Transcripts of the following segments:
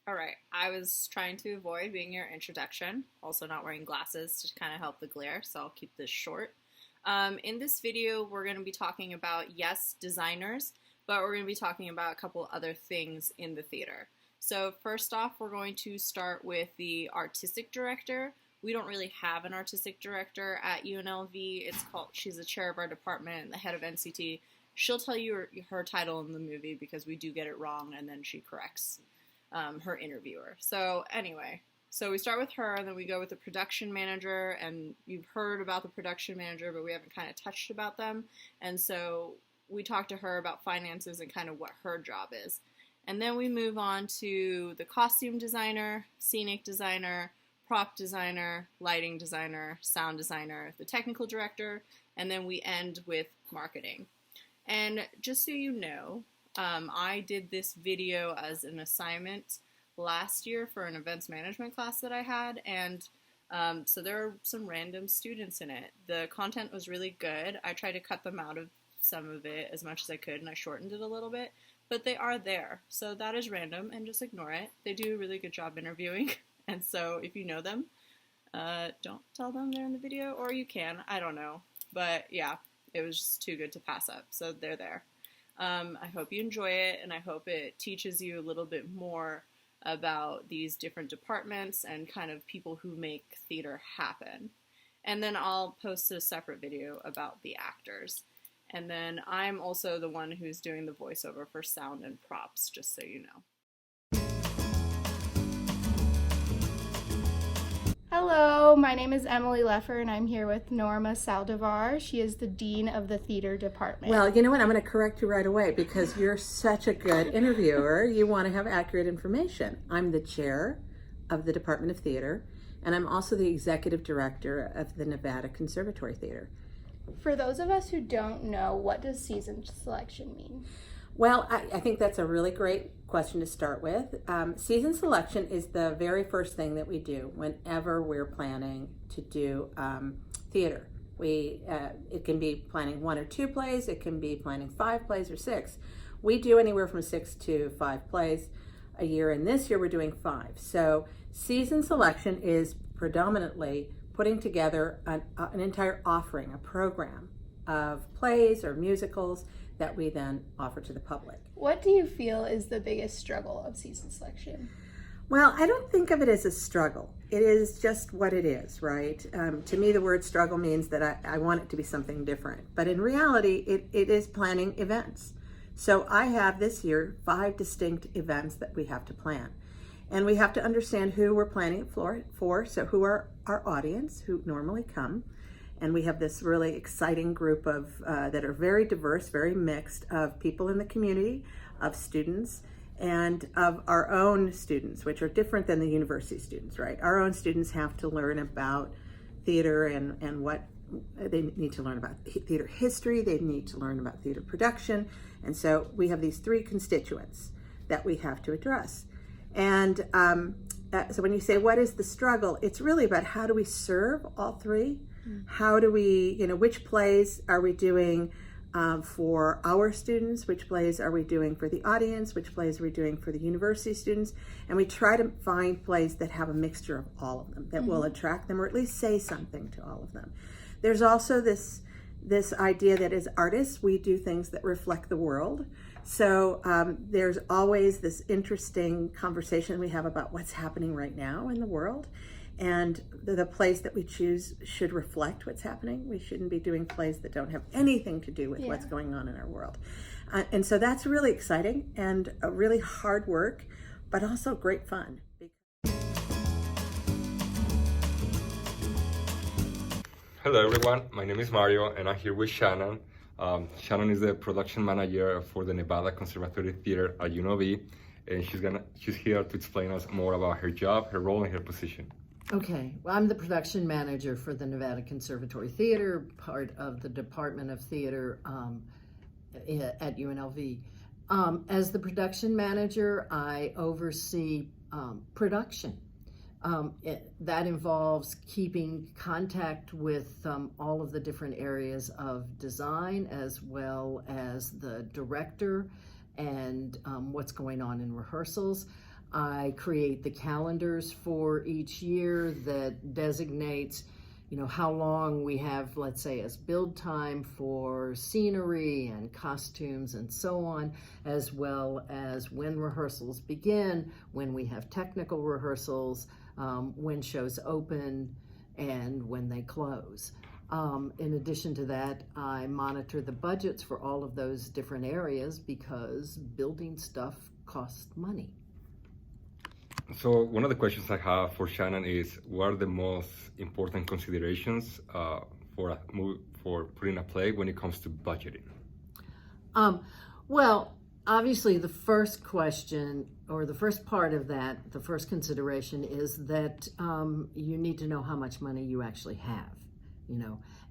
All right, I was trying to avoid being your introduction, also not wearing glasses to kind of help the glare, so I'll keep this short. In this video, we're going to be talking about, yes, designers, but we're going to be talking about a couple other things in the theater. So first off, we're going to start with the artistic director. We don't really have an artistic director at UNLV. She's the chair of our department, the head of NCT. She'll tell you her title in the movie because we do get it wrong and then she corrects her interviewer. So anyway, so we start with her and then we go with the production manager, and you've heard about the production manager, but we haven't kind of touched about them. And so we talk to her about finances and kind of what her job is. And then we move on to the costume designer, scenic designer, prop designer, lighting designer, sound designer, the technical director, and then we end with marketing. And just so you know, I did this video as an assignment last year for an events management class that I had, and so there are some random students in it. The content was really good. I tried to cut them out of some of it as much as I could, and I shortened it a little bit, but they are there. So that is random, and just ignore it. They do a really good job interviewing, and so if you know them, don't tell them they're in the video, or you can, I don't know. But yeah, it was just too good to pass up, so they're there. I hope you enjoy it, and I hope it teaches you a little bit more about these different departments and kind of people who make theater happen. And then I'll post a separate video about the actors. And then I'm also the one who's doing the voiceover for sound and props, just so you know. Hello, my name is Emily Leffer, and I'm here with Norma Saldivar. She is the Dean of the Theater Department. Well, you know what? I'm going to correct you right away because you're such a good interviewer. You want to have accurate information. I'm the chair of the Department of Theater, and I'm also the executive director of the Nevada Conservatory Theater. For those of us who don't know, what does season selection mean? Well, I think that's a really great question to start with. Season selection is the very first thing that we do whenever we're planning to do theater. It can be planning 1 or 2 plays, it can be planning 5 plays or 6. We do anywhere from 6 to 5 plays a year, and this year we're doing 5. So season selection is predominantly putting together an entire offering, a program of plays or musicals that we then offer to the public. What do you feel is the biggest struggle of season selection? Well, I don't think of it as a struggle. It is just what it is, right? To me, the word struggle means that I want it to be something different. But in reality, it is planning events. So I have this year 5 distinct events that we have to plan. And we have to understand who we're planning it for, so who are our audience, who normally come. And we have this really exciting group of that are very diverse, very mixed, of people in the community, of students, and of our own students, which are different than the university students, right? Our own students have to learn about theater and what they need to learn about theater history, they need to learn about theater production. And so we have these 3 constituents that we have to address. And so when you say, what is the struggle? It's really about how do we serve all 3? How do we, which plays are we doing for our students? Which plays are we doing for the audience? Which plays are we doing for the university students? And we try to find plays that have a mixture of all of them, that will attract them or at least say something to all of them. There's also this idea that as artists, we do things that reflect the world. So there's always this interesting conversation we have about what's happening right now in the world. And the plays that we choose should reflect what's happening. We shouldn't be doing plays that don't have anything to do with what's going on in our world. And so that's really exciting and a really hard work, but also great fun. Hello everyone, my name is Mario and I'm here with Shannon. Shannon is the production manager for the Nevada Conservatory Theater at UNLV, and she's here to explain us more about her job, her role, and her position. Okay, well, I'm the production manager for the Nevada Conservatory Theater, part of the Department of Theater at UNLV. As the production manager, I oversee production. That involves keeping contact with all of the different areas of design, as well as the director and what's going on in rehearsals. I create the calendars for each year that designates, how long we have, let's say, as build time for scenery and costumes and so on, as well as when rehearsals begin, when we have technical rehearsals, when shows open, and when they close. In addition to that, I monitor the budgets for all of those different areas because building stuff costs money. So one of the questions I have for Shannon is, what are the most important considerations for putting a play when it comes to budgeting? Well, obviously the first question, or the first part of that, the first consideration is that you need to know how much money you actually have,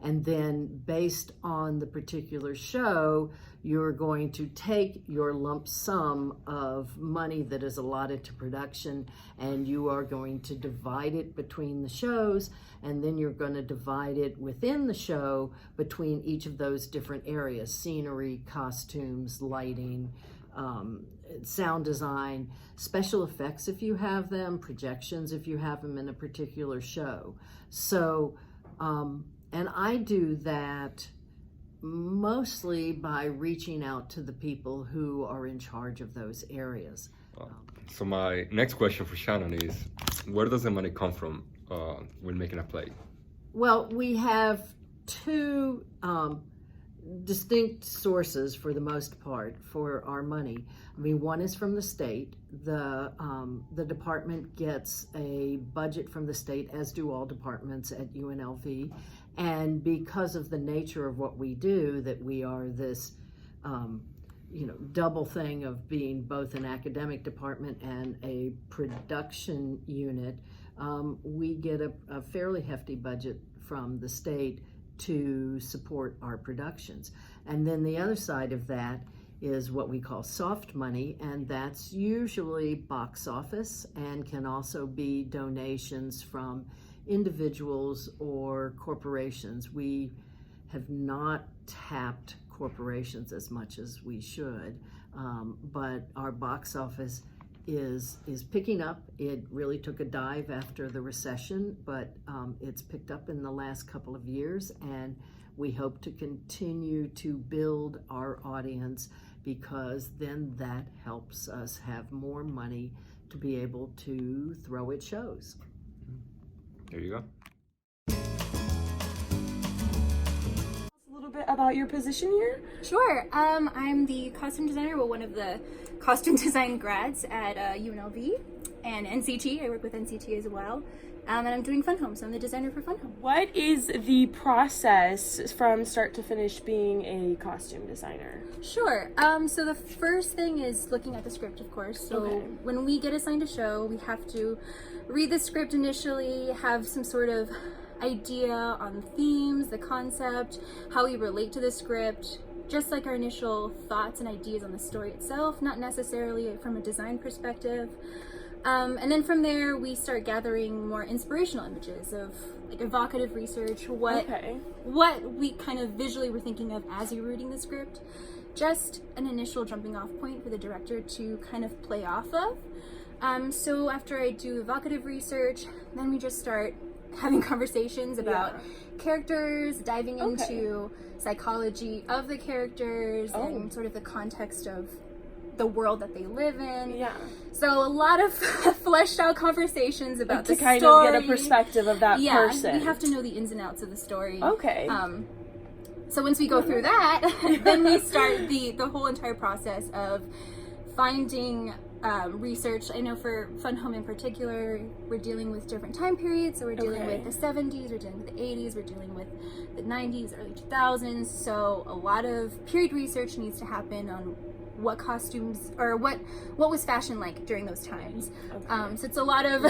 and then based on the particular show, you're going to take your lump sum of money that is allotted to production, and you are going to divide it between the shows, and then you're going to divide it within the show between each of those different areas: scenery, costumes, lighting, sound design, special effects if you have them, projections if you have them in a particular show. So, and I do that mostly by reaching out to the people who are in charge of those areas. So my next question for Shannon is, where does the money come from when making a play? Well, we have two distinct sources for the most part for our money. One is from the state. The department gets a budget from the state, as do all departments at UNLV. And because of the nature of what we do, that we are this double thing of being both an academic department and a production unit, we get a fairly hefty budget from the state to support our productions. And then the other side of that is what we call soft money, and that's usually box office and can also be donations from individuals or corporations. We have not tapped corporations as much as we should, but our box office is picking up. It really took a dive after the recession, but it's picked up in the last couple of years, and we hope to continue to build our audience, because then that helps us have more money to be able to throw at shows. There you go. A little bit about your position here? Sure. I'm the costume designer, well, one of the costume design grads at UNLV and NCT. I work with NCT as well. And I'm doing Fun Home, so I'm the designer for Fun Home. What is the process from start to finish being a costume designer? Sure. So the first thing is looking at the script, of course. So when we get assigned a show, we have to read the script initially, have some sort of idea on themes, the concept, how we relate to the script, just like our initial thoughts and ideas on the story itself, not necessarily from a design perspective. And then from there, we start gathering more inspirational images of like evocative research, what we kind of visually were thinking of as you're reading the script, just an initial jumping off point for the director to kind of play off of. So after I do evocative research, then we just start having conversations about characters, diving into psychology of the characters and sort of the context of the world that they live in. Yeah. So a lot of fleshed out conversations about the story. To kind of get a perspective of that person. We have to know the ins and outs of the story. Okay. So once we go through that, then we start the whole entire process of finding research. I know for Fun Home in particular, we're dealing with different time periods. So we're dealing with the 70s, we're dealing with the 80s, we're dealing with the 90s, early 2000s. So a lot of period research needs to happen on what costumes or what was fashion like during those times. So it's a lot of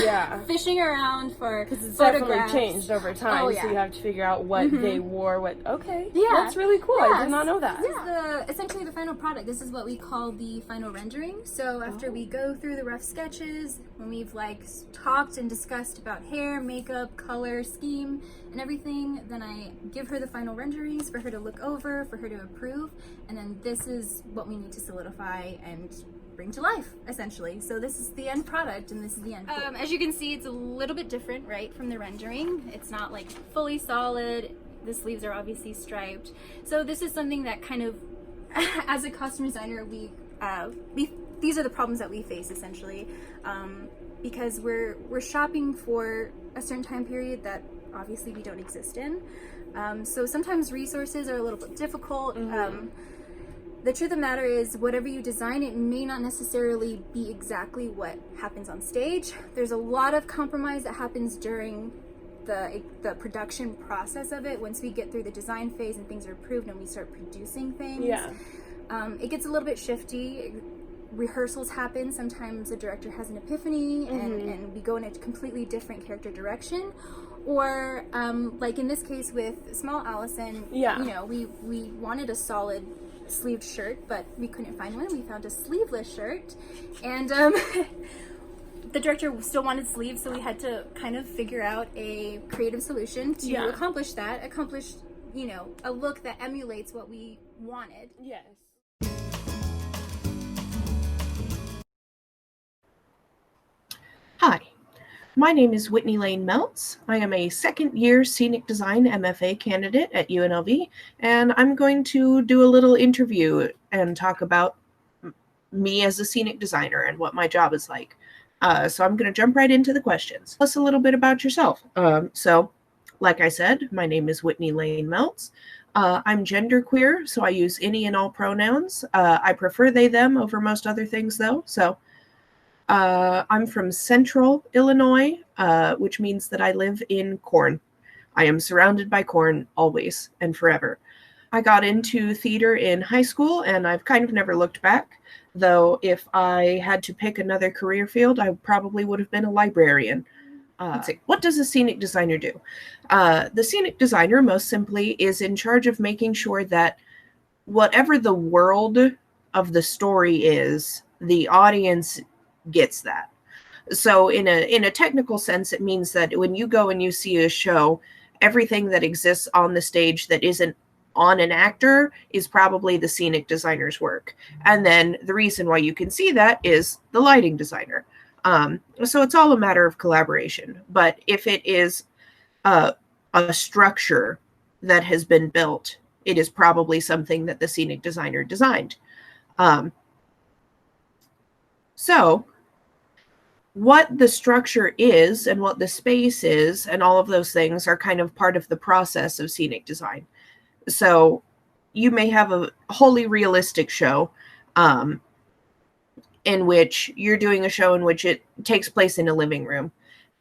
fishing around for because it's photographs. Definitely changed over time. So you have to figure out what they wore. That's really cool. Yeah. I did not know that. This is essentially the final product. This is what we call the final rendering. So after we go through the rough sketches, when we've talked and discussed about hair, makeup, color, scheme, and everything, then I give her the final renderings for her to look over, for her to approve, and then this is what we need to solidify and bring to life, essentially. So this is the end product, and this is the end. As you can see, it's a little bit different, right, from the rendering. It's not like fully solid. The sleeves are obviously striped. So this is something that kind of, as a costume designer, these are the problems that we face, essentially, because we're shopping for a certain time period that obviously we don't exist in. So sometimes resources are a little bit difficult. The truth of the matter is, whatever you design, it may not necessarily be exactly what happens on stage. There's a lot of compromise that happens during the production process of it. Once we get through the design phase and things are approved and we start producing things, it gets a little bit shifty. Rehearsals happen. Sometimes the director has an epiphany and we go in a completely different character direction. Or like in this case with Small Allison, you know, we wanted a solid sleeved shirt, but we couldn't find one. We found a sleeveless shirt, and the director still wanted sleeves, so we had to kind of figure out a creative solution to accomplish, you know, a look that emulates what we wanted. Yes. Hi, my name is Whitney Lane Meltz. I am a second-year Scenic Design MFA candidate at UNLV, and I'm going to do a little interview and talk about me as a scenic designer and what my job is like. So I'm going to jump right into the questions. Tell us a little bit about yourself. So, like I said, my name is Whitney Lane Meltz. I'm genderqueer, so I use any and all pronouns. I prefer they, them over most other things, though. So I'm from Central Illinois, which means that I live in corn. I am surrounded by corn always and forever. I got into theater in high school, and I've kind of never looked back, though if I had to pick another career field, I probably would have been a librarian. Let's see, what does a scenic designer do? The scenic designer, most simply, is in charge of making sure that whatever the world of the story is, the audience gets that. So in a technical sense, it means that when you go and you see a show, everything that exists on the stage that isn't on an actor is probably the scenic designer's work. And then the reason why you can see that is the lighting designer. So it's all a matter of collaboration. But if it is a structure that has been built, it is probably something that the scenic designer designed. So what the structure is and what the space is and all of those things are kind of part of the process of scenic design. So you may have a wholly realistic show in which you're doing a show in which it takes place in a living room.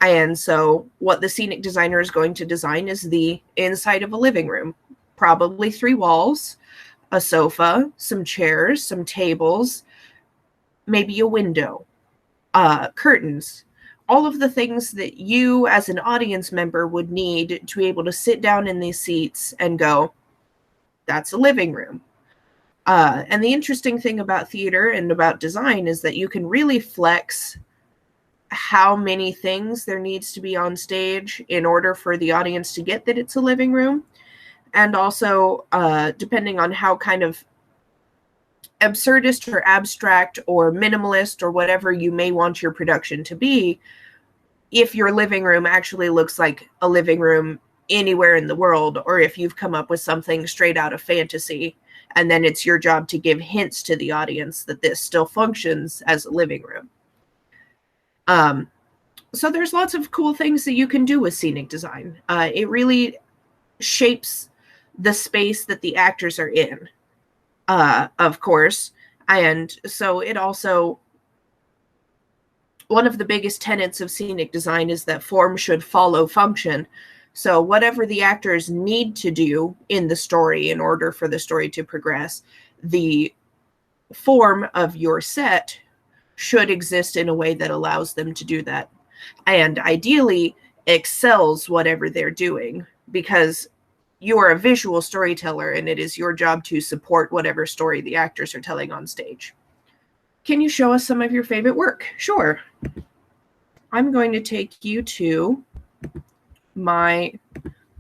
And so what the scenic designer is going to design is the inside of a living room, probably 3 walls, a sofa, some chairs, some tables, maybe a window, curtains, all of the things that you as an audience member would need to be able to sit down in these seats and go, that's a living room. And the interesting thing about theater and about design is that you can really flex how many things there needs to be on stage in order for the audience to get that it's a living room. And also, depending on how kind of absurdist or abstract or minimalist or whatever you may want your production to be, if your living room actually looks like a living room anywhere in the world, or if you've come up with something straight out of fantasy, and then it's your job to give hints to the audience that this still functions as a living room. So there's lots of cool things that you can do with scenic design. It really shapes the space that the actors are in, of course. And so it also, one of the biggest tenets of scenic design is that form should follow function. So whatever the actors need to do in the story in order for the story to progress, the form of your set should exist in a way that allows them to do that. And ideally excels whatever they're doing, because you are a visual storyteller and it is your job to support whatever story the actors are telling on stage. Can you show us some of your favorite work? Sure. I'm going to take you to my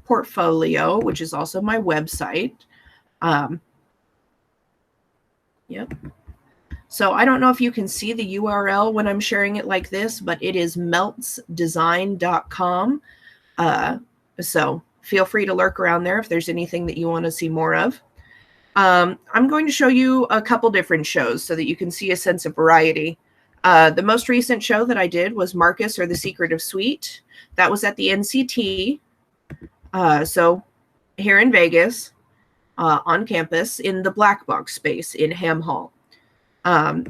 portfolio, which is also my website. Yep. So I don't know if you can see the URL when I'm sharing it like this, but it is meltsdesign.com. So feel free to lurk around there if there's anything that you want to see more of. I'm going to show you a couple different shows so that you can see a sense of variety. The most recent show that I did was Marcus or the Secret of Sweet. That was at the NCT. So here in Vegas, on campus in the Black Box space in Ham Hall.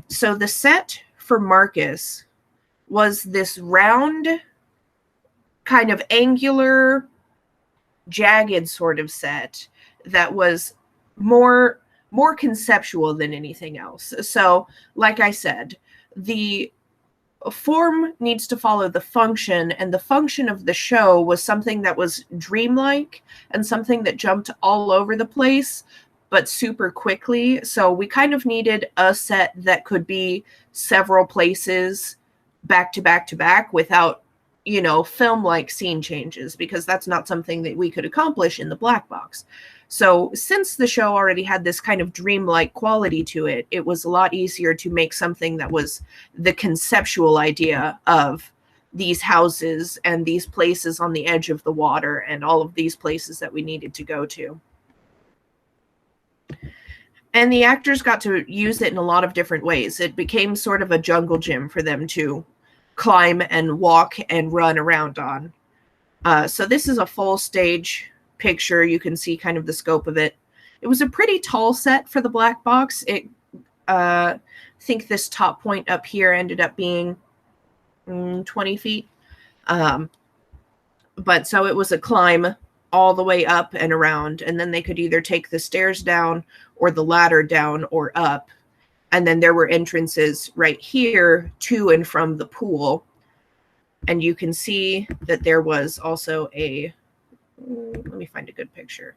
So the set for Marcus was this round, kind of angular, jagged sort of set that was more conceptual than anything else. So, like I said, the form needs to follow the function, and the function of the show was something that was dreamlike and something that jumped all over the place, but super quickly. So we kind of needed a set that could be several places back to back to back without, you know, film-like scene changes, because that's not something that we could accomplish in the Black Box. So since the show already had this kind of dreamlike quality to it, it was a lot easier to make something that was the conceptual idea of these houses and these places on the edge of the water and all of these places that we needed to go to. And the actors got to use it in a lot of different ways. It became sort of a jungle gym for them to climb and walk and run around on. So this is a full stage picture. You can see kind of the scope of it. It was a pretty tall set for the Black Box. I think this top point up here ended up being 20 feet. But so it was a climb all the way up and around, and then they could either take the stairs down or the ladder down or up. And then there were entrances right here to and from the pool. And you can see that there was also a, let me find a good picture.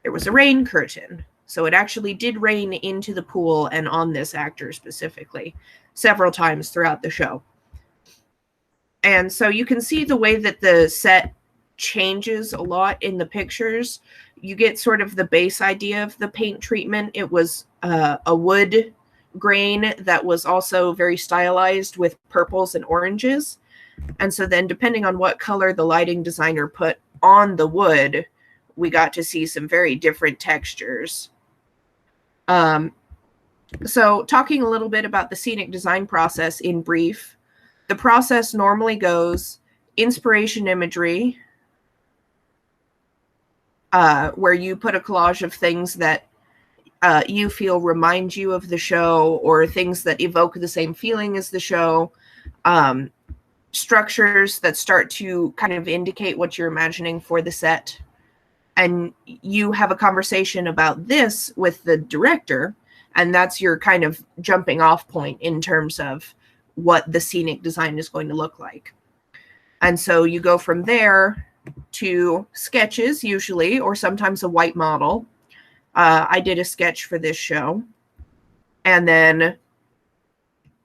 There was a rain curtain. So it actually did rain into the pool and on this actor specifically several times throughout the show. And so you can see the way that the set changes a lot in the pictures. You get sort of the base idea of the paint treatment. It was a wood grain that was also very stylized with purples and oranges. And so then depending on what color the lighting designer put on the wood, we got to see some very different textures. So talking a little bit about the scenic design process in brief, the process normally goes inspiration imagery, where you put a collage of things that you feel remind you of the show or things that evoke the same feeling as the show. Structures that start to kind of indicate what you're imagining for the set. And you have a conversation about this with the director, and that's your kind of jumping off point in terms of what the scenic design is going to look like. And so you go from there to sketches usually, or sometimes a white model. I did a sketch for this show. And then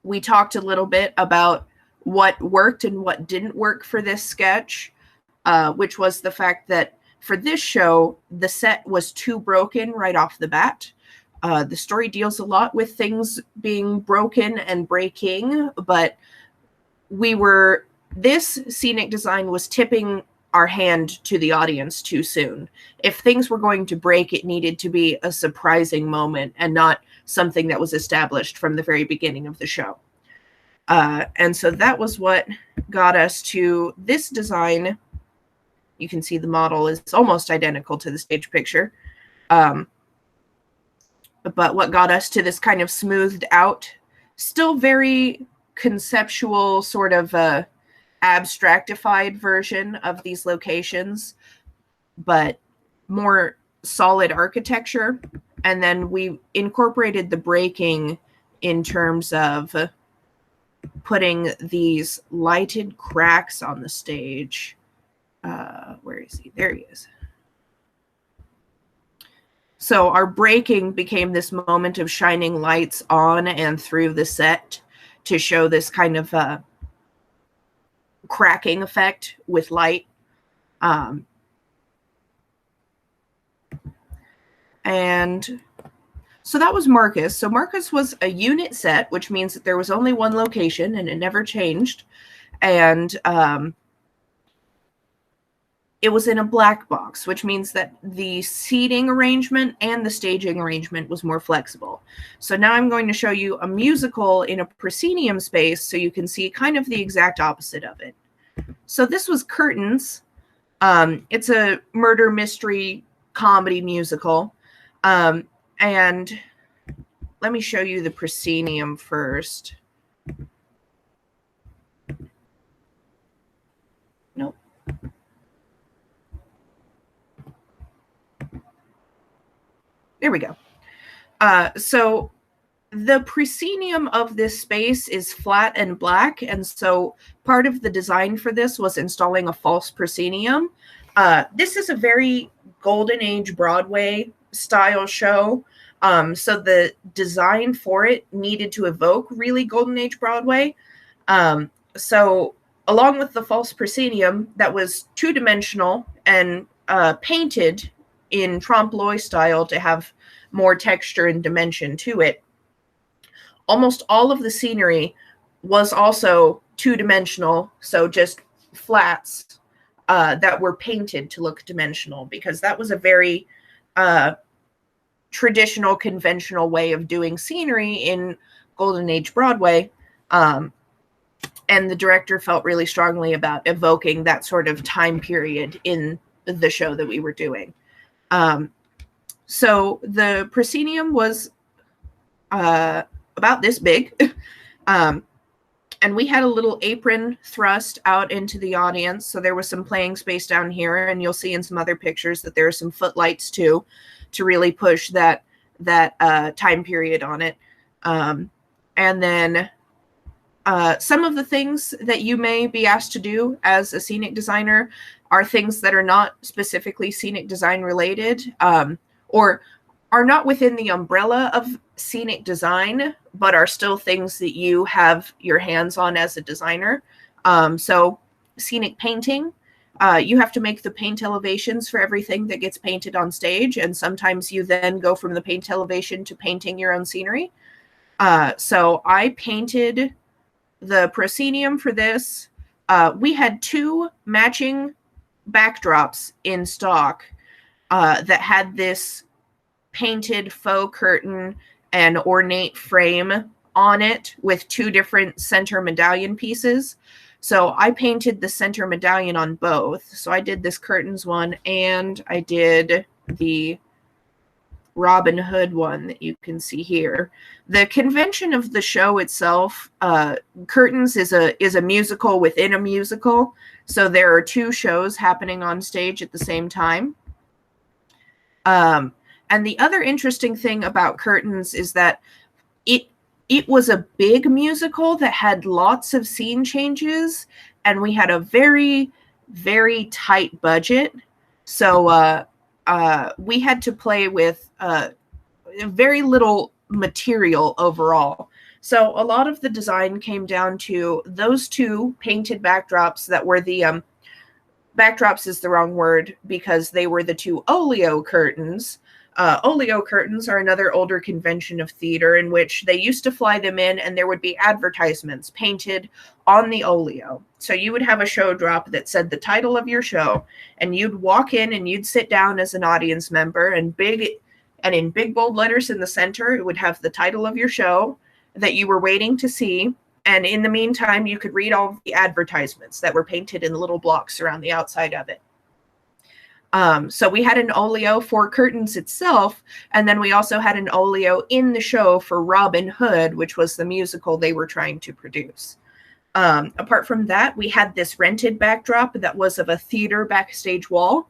we talked a little bit about what worked and what didn't work for this sketch, which was the fact that for this show, the set was too broken right off the bat. The story deals a lot with things being broken and breaking, but this scenic design was tipping our hand to the audience too soon. If things were going to break, it needed to be a surprising moment and not something that was established from the very beginning of the show. And so that was what got us to this design. You can see the model is almost identical to the stage picture. But what got us to this kind of smoothed out, still very conceptual, sort of abstractified version of these locations, but more solid architecture. And then we incorporated the breaking in terms of putting these lighted cracks on the stage. Where is he? There he is. So our breaking became this moment of shining lights on and through the set to show this kind of cracking effect with light. And So that was Marcus. So Marcus was a unit set, which means that there was only one location and it never changed. And it was in a black box, which means that the seating arrangement and the staging arrangement was more flexible. So now I'm going to show you a musical in a proscenium space so you can see kind of the exact opposite of it. So this was Curtains. It's a murder mystery comedy musical. And let me show you the proscenium first. Nope. There we go. So the proscenium of this space is flat and black, and so part of the design for this was installing a false proscenium. This is a very Golden Age Broadway style show, so the design for it needed to evoke really Golden Age Broadway. So along with the false proscenium that was two-dimensional and painted in trompe-l'oeil style to have more texture and dimension to it, almost all of the scenery was also two-dimensional, so just flats that were painted to look dimensional, because that was a very traditional, conventional way of doing scenery in Golden Age Broadway. And the director felt really strongly about evoking that sort of time period in the show that we were doing. So the proscenium was about this big. And we had a little apron thrust out into the audience. So there was some playing space down here, and you'll see in some other pictures that there are some footlights too, to really push that time period on it. And then some of the things that you may be asked to do as a scenic designer are things that are not specifically scenic design related, or are not within the umbrella of scenic design, but are still things that you have your hands on as a designer. So scenic painting, you have to make the paint elevations for everything that gets painted on stage. And sometimes you then go from the paint elevation to painting your own scenery. So I painted the proscenium for this. We had two matching backdrops in stock that had this painted faux curtain and ornate frame on it with two different center medallion pieces. So I painted the center medallion on both. So I did this curtains one, and I did the Robin Hood one that you can see here. The convention of the show itself, Curtains is a musical within a musical. So there are two shows happening on stage at the same time. And the other interesting thing about Curtains is that it was a big musical that had lots of scene changes, and we had a very, very tight budget. So we had to play with very little material overall. So a lot of the design came down to those two painted backdrops that were the backdrops is the wrong word, because they were the two oleo curtains. Oleo curtains are another older convention of theater in which they used to fly them in, and there would be advertisements painted on the oleo. So you would have a show drop that said the title of your show, and you'd walk in and you'd sit down as an audience member, and in big bold letters in the center, it would have the title of your show that you were waiting to see. And in the meantime, you could read all the advertisements that were painted in little blocks around the outside of it. So we had an oleo for Curtains itself, and then we also had an oleo in the show for Robin Hood, which was the musical they were trying to produce. Apart from that, we had this rented backdrop that was of a theater backstage wall.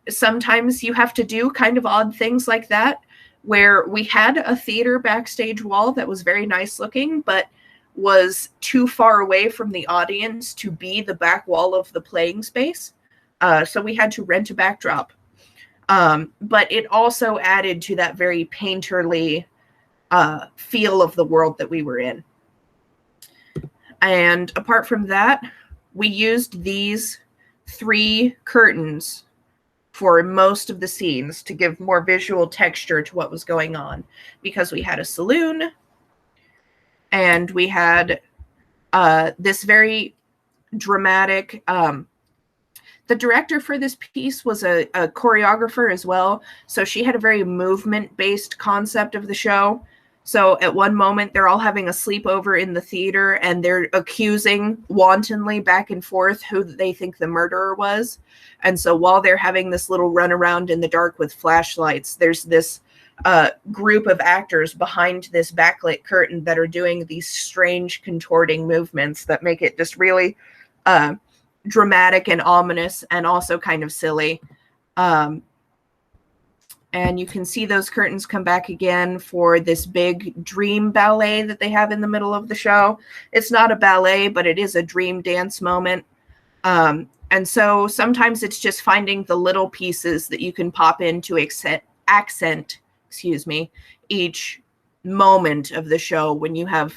Sometimes you have to do kind of odd things like that, where we had a theater backstage wall that was very nice looking, but was too far away from the audience to be the back wall of the playing space. So we had to rent a backdrop. But it also added to that very painterly feel of the world that we were in. And apart from that, we used these three curtains for most of the scenes to give more visual texture to what was going on, because we had a saloon and we had this very dramatic the director for this piece was a choreographer as well, so she had a very movement-based concept of the show. So at one moment, they're all having a sleepover in the theater, and they're accusing wantonly back and forth who they think the murderer was. And so while they're having this little run around in the dark with flashlights, there's this group of actors behind this backlit curtain that are doing these strange contorting movements that make it just really dramatic and ominous, and also kind of silly. And you can see those curtains come back again for this big dream ballet that they have in the middle of the show. It's not a ballet, but it is a dream dance moment. And so sometimes it's just finding the little pieces that you can pop in to accent each moment of the show when you have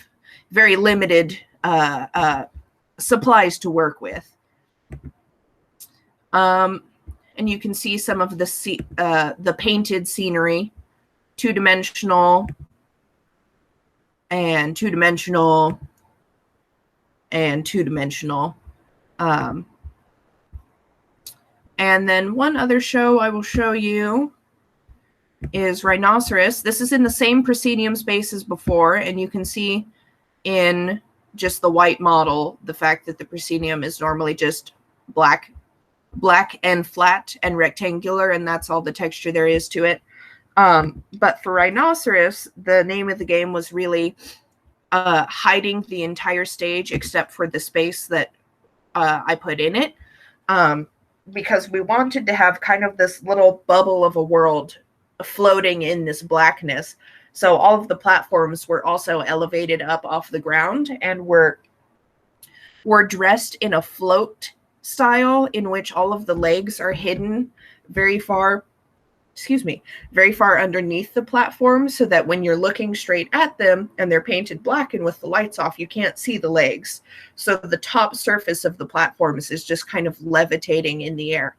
very limited supplies to work with. And you can see some of the painted scenery, two-dimensional and two-dimensional and two-dimensional. And then one other show I will show you is Rhinoceros. This is in the same proscenium space as before, and you can see in just the white model the fact that the proscenium is normally just black and flat and rectangular, and that's all the texture there is to it. But for Rhinoceros, the name of the game was really hiding the entire stage except for the space that I put in it, because we wanted to have kind of this little bubble of a world floating in this blackness. So all of the platforms were also elevated up off the ground and were dressed in a float style in which all of the legs are hidden very far underneath the platform, so that when you're looking straight at them and they're painted black and with the lights off, you can't see the legs. So the top surface of the platforms is just kind of levitating in the air.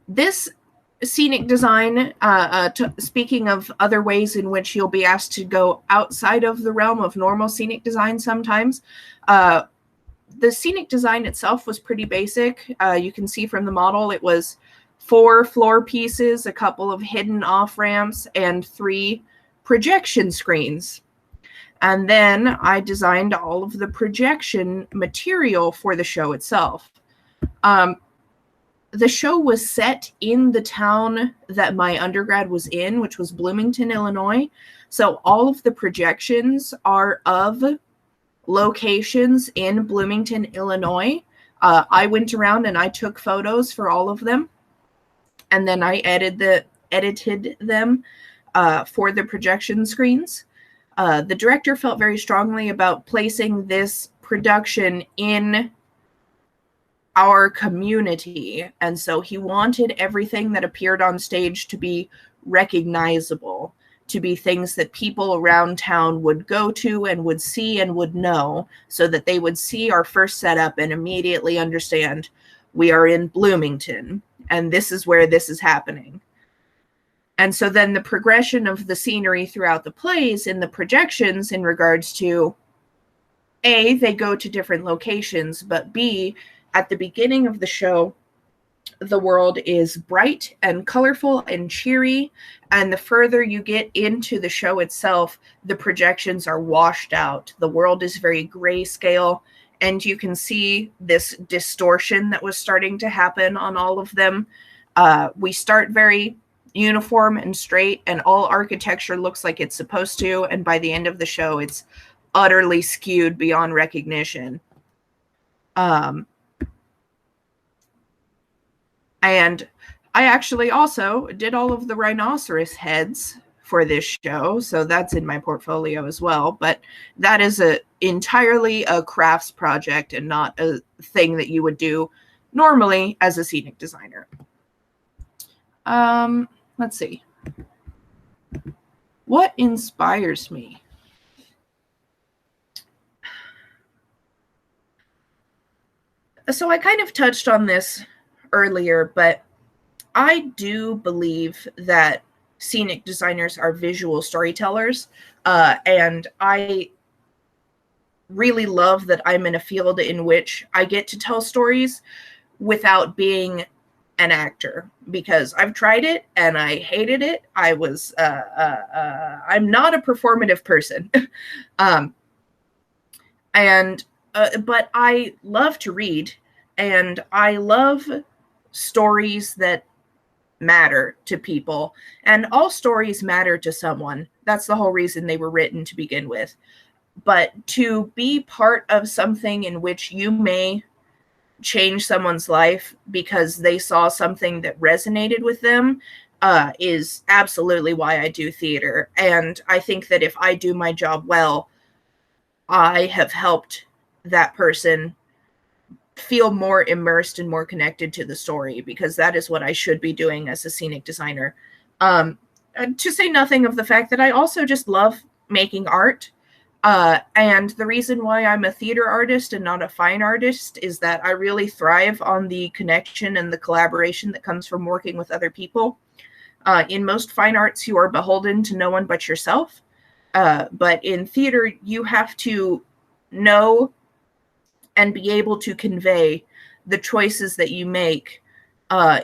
This scenic design, speaking of other ways in which you'll be asked to go outside of the realm of normal scenic design sometimes, the scenic design itself was pretty basic. You can see from the model, it was 4 floor pieces, a couple of hidden off-ramps, and 3 projection screens. And then I designed all of the projection material for the show itself. The show was set in the town that my undergrad was in, which was Bloomington, Illinois. So all of the projections are of locations in Bloomington, Illinois. I went around and I took photos for all of them, and then I edited them for the projection screens. The director felt very strongly about placing this production in our community, and so he wanted everything that appeared on stage to be recognizable, to be things that people around town would go to and would see and would know, so that they would see our first setup and immediately understand we are in Bloomington and this is where this is happening. And so then the progression of the scenery throughout the plays in the projections in regards to A, they go to different locations, but B, at the beginning of the show, the world is bright and colorful and cheery, and the further you get into the show itself, the projections are washed out. The world is very grayscale, and you can see this distortion that was starting to happen on all of them. We start very uniform and straight, and all architecture looks like it's supposed to, and by the end of the show, it's utterly skewed beyond recognition. And I actually also did all of the rhinoceros heads for this show, so that's in my portfolio as well. But that is entirely a crafts project and not a thing that you would do normally as a scenic designer. Let's see. What inspires me? So I kind of touched on this earlier, but I do believe that scenic designers are visual storytellers, and I really love that I'm in a field in which I get to tell stories without being an actor, because I've tried it and I hated it. I'm not a performative person. um, but I love to read, and I love stories that matter to people, and all stories matter to someone. That's the whole reason they were written to begin with. But to be part of something in which you may change someone's life because they saw something that resonated with them is absolutely why I do theater. And I think that if I do my job well, I have helped that person feel more immersed and more connected to the story, because that is what I should be doing as a scenic designer. To say nothing of the fact that I also just love making art. And the reason why I'm a theater artist and not a fine artist is that I really thrive on the connection and the collaboration that comes from working with other people. In most fine arts, you are beholden to no one but yourself. But in theater, you have to know and be able to convey the choices that you make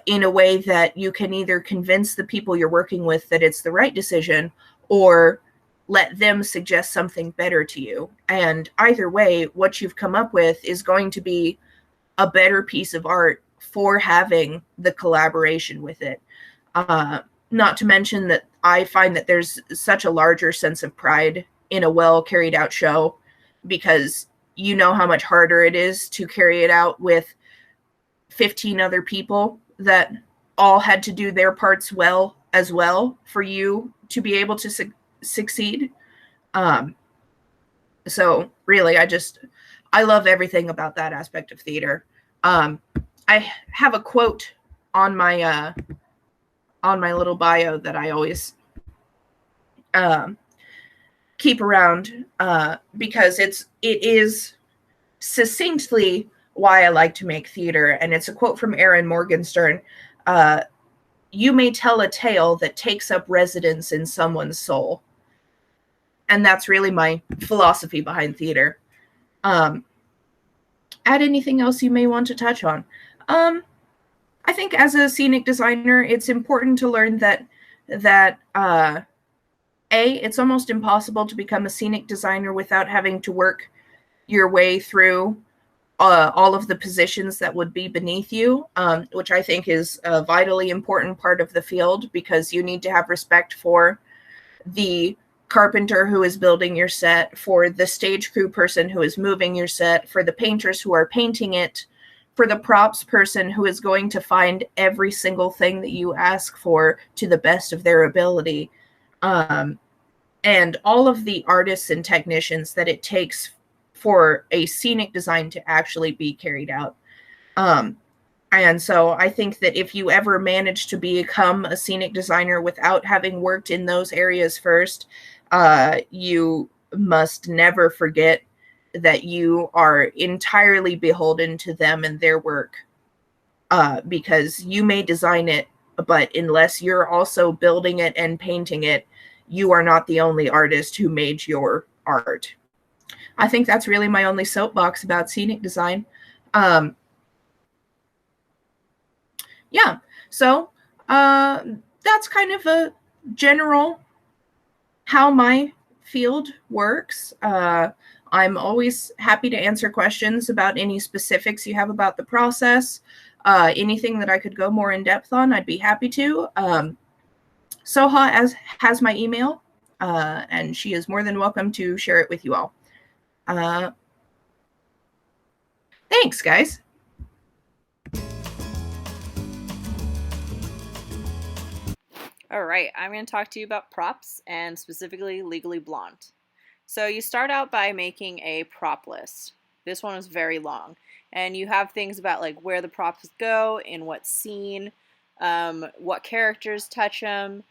in a way that you can either convince the people you're working with that it's the right decision, or let them suggest something better to you. And either way, what you've come up with is going to be a better piece of art for having the collaboration with it. Not to mention that I find that there's such a larger sense of pride in a well carried out show, because you know how much harder it is to carry it out with 15 other people that all had to do their parts well as well for you to be able to succeed. So really, I love everything about that aspect of theater. I have a quote on my little bio that I always keep around because it is succinctly why I like to make theater. And it's a quote from Erin Morgenstern. You may tell a tale that takes up residence in someone's soul. And that's really my philosophy behind theater. Add anything else you may want to touch on. I think as a scenic designer, it's important to learn that it's almost impossible to become a scenic designer without having to work your way through all of the positions that would be beneath you, which I think is a vitally important part of the field, because you need to have respect for the carpenter who is building your set, for the stage crew person who is moving your set, for the painters who are painting it, for the props person who is going to find every single thing that you ask for to the best of their ability, and all of the artists and technicians that it takes for a scenic design to actually be carried out. And so I think that if you ever manage to become a scenic designer without having worked in those areas first, you must never forget that you are entirely beholden to them and their work, because you may design it, but unless you're also building it and painting it, you are not the only artist who made your art. I think that's really my only soapbox about scenic design. Yeah, so that's kind of a general how my field works. I'm always happy to answer questions about any specifics you have about the process. Anything that I could go more in depth on, I'd be happy to. Soha has my email, and she is more than welcome to share it with you all. Thanks, guys. All right, I'm going to talk to you about props, and specifically Legally Blonde. So you start out by making a prop list. This one is very long, and you have things about like where the props go, in what scene, what characters touch them,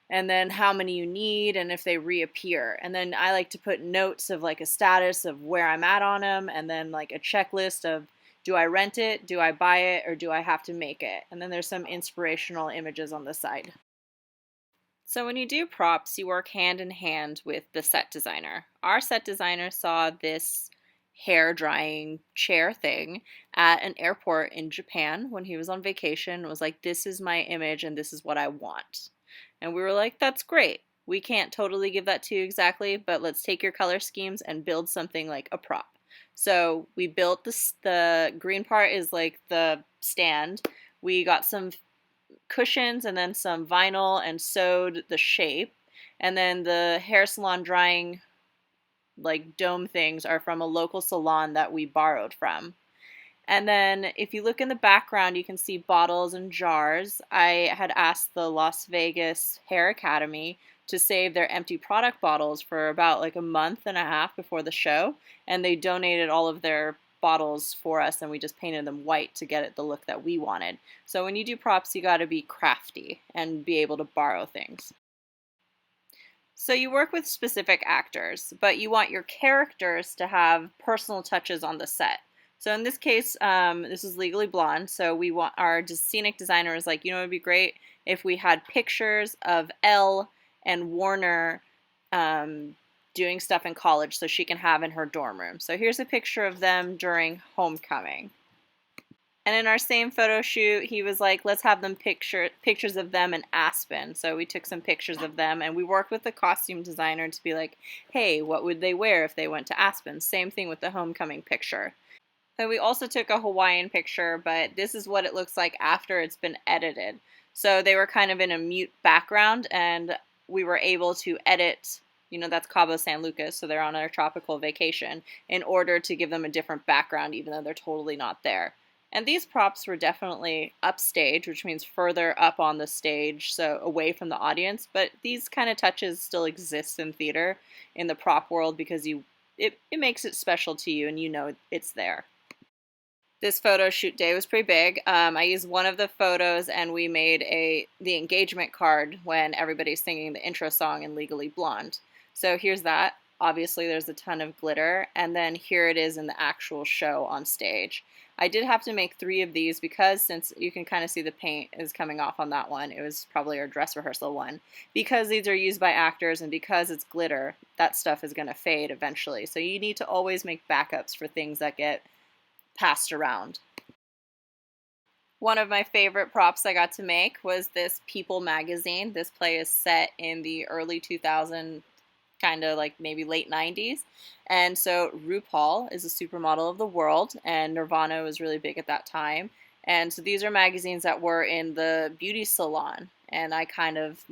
and then how many you need and if they reappear. And then I like to put notes of like a status of where I'm at on them, and then like a checklist of Do I rent it? Do I buy it? Or do I have to make it? And then there's some inspirational images on the side. So when you do props, you work hand in hand with the set designer. Our set designer saw this hair drying chair thing at an airport in Japan when he was on vacation and was like, this is my image and this is what I want. And we were like, that's great. We can't totally give that to you exactly, but let's take your color schemes and build something like a prop. So we built the green part is like the stand. We got some cushions and then some vinyl and sewed the shape. And then the hair salon drying like dome things are from a local salon that we borrowed from. And then if you look in the background, you can see bottles and jars. I had asked the Las Vegas Hair Academy to save their empty product bottles for about like a month and a half before the show, and they donated all of their bottles for us, and we just painted them white to get it the look that we wanted. So when you do props, you got to be crafty and be able to borrow things. So you work with specific actors, but you want your characters to have personal touches on the set. So in this case, this is Legally Blonde. So we want our scenic designer is like, you know, it'd be great if we had pictures of Elle and Warner doing stuff in college so she can have in her dorm room. So here's a picture of them during homecoming. And in our same photo shoot, he was like, let's have them pictures of them in Aspen. So we took some pictures of them, and we worked with the costume designer to be like, hey, what would they wear if they went to Aspen? Same thing with the homecoming picture. Then we also took a Hawaiian picture, but this is what it looks like after it's been edited. So they were kind of in a mute background, and we were able to edit, you know, that's Cabo San Lucas, so they're on a tropical vacation, in order to give them a different background, even though they're totally not there. And these props were definitely upstage, which means further up on the stage, so away from the audience. But these kind of touches still exist in theater, in the prop world, because it makes it special to you and you know it's there. This photo shoot day was pretty big. I used one of the photos and we made the engagement card when everybody's singing the intro song in Legally Blonde. So here's that. Obviously there's a ton of glitter, and then here it is in the actual show on stage. I did have to make 3 of these because, since you can kind of see the paint is coming off on that one, it was probably our dress rehearsal one. Because these are used by actors and because it's glitter, that stuff is going to fade eventually. So you need to always make backups for things that get passed around. One of my favorite props I got to make was this People magazine. This play is set in the early 2000s, kind of like maybe late 90s. And so RuPaul is a supermodel of the world, and Nirvana was really big at that time. And so these are magazines that were in the beauty salon, and I kind of